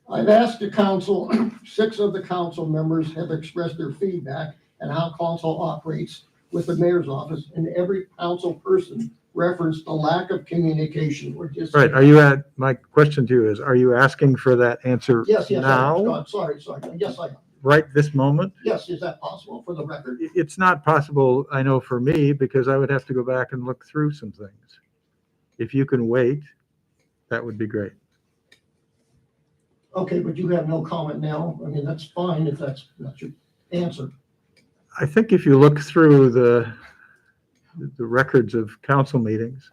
I've asked the council, 6 of the council members have expressed their feedback and how council operates with the mayor's office, and every council person referenced the lack of communication or disconnect. Right, my question to you is, are you asking for that answer Yes, I am. now, Sorry. Yes, I am. right this moment? Yes, is that possible for the record? It's not possible, I know, for me, because I would have to go back and look through some things. If you can wait, that would be great. Okay, but you have no comment now. I mean, that's fine if that's your answer. I think if you look through the records of council meetings,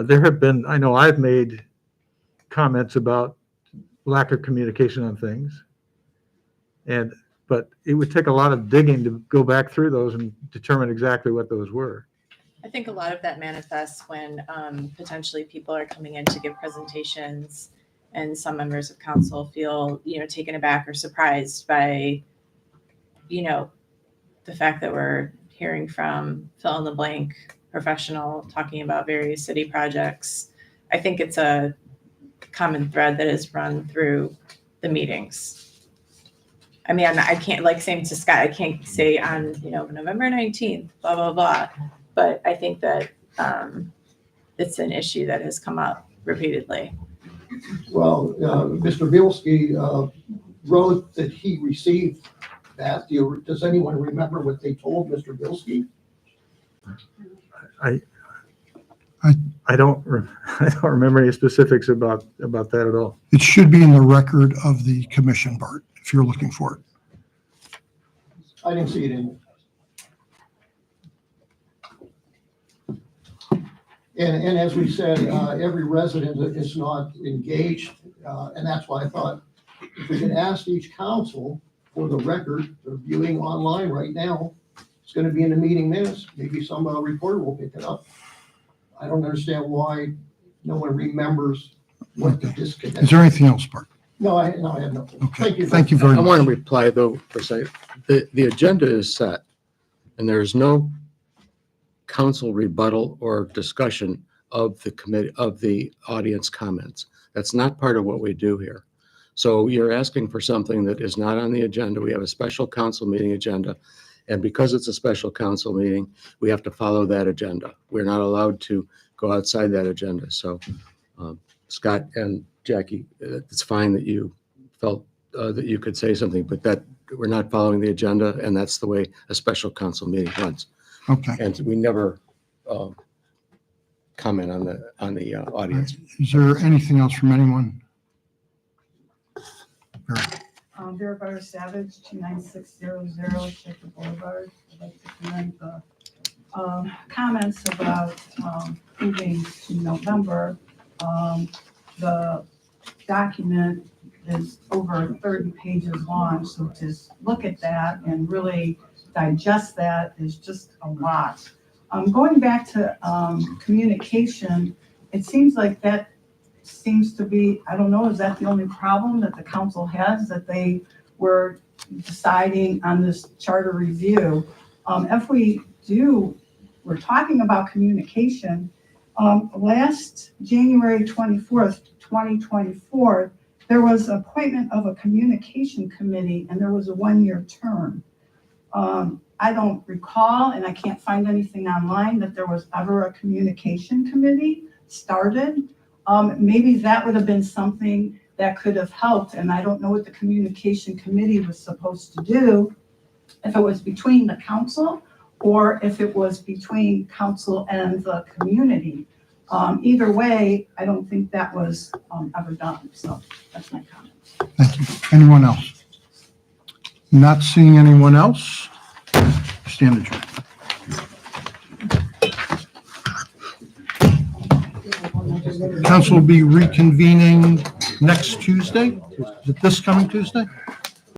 there have been, I know I've made comments about lack of communication on things. But it would take a lot of digging to go back through those and determine exactly what those were. I think a lot of that manifests when potentially people are coming in to give presentations and some members of council feel, taken aback or surprised by, the fact that we're hearing from fill in the blank professional talking about various city projects. I think it's a common thread that is run through the meetings. I mean, I can't, like same to Scott, I can't say on, November 19th, blah, blah, blah. But I think that it's an issue that has come up repeatedly. Well, Mr. Bilski wrote that he received that. Does anyone remember what they told Mr. Bilski? I don't remember any specifics about that at all. It should be in the record of the commission, Bart, if you're looking for it. I didn't see it in. And as we said, every resident is not engaged, and that's why I thought if we could ask each council for the record, they're viewing online right now, it's going to be in the meeting minutes. Maybe some reporter will pick it up. I don't understand why no one remembers what the disconnect. Is there anything else, Bart? No, I have nothing. Okay, thank you very I much. want to reply though for a second. The agenda is set and there is no council rebuttal or discussion of the committee, of the audience comments. That's not part of what we do here. So you're asking for something that is not on the agenda. We have a special council meeting agenda. And because it's a special council meeting, we have to follow that agenda. We're not allowed to go outside that agenda. So Scott and Jackie, it's fine that you felt that you could say something, but that we're not following the agenda, and that's the way a special council meeting runs. Okay. And we never comment on the audience. Is there anything else from anyone? Vera Butter Savage, 29600 Shaker Boulevard. I'd like to commend the comments about moving to November. The document is over 30 pages long, so to look at that and really digest that is just a lot. Going back to communication, it seems like that seems to be, I don't know, is that the only problem that the council has, that they were deciding on this charter review? If we do, we're talking about communication. Last January 24th, 2024, there was appointment of a communication committee and there was a one-year term. I don't recall, and I can't find anything online, that there was ever a communication committee started. Maybe that would have been something that could have helped, and I don't know what the communication committee was supposed to do, if it was between the council or if it was between council and the community. Either way, I don't think that was ever done, so that's my comment. Thank you. Anyone else? Not seeing anyone else? Stand adjourned. Council will be reconvening next Tuesday. Is it this coming Tuesday?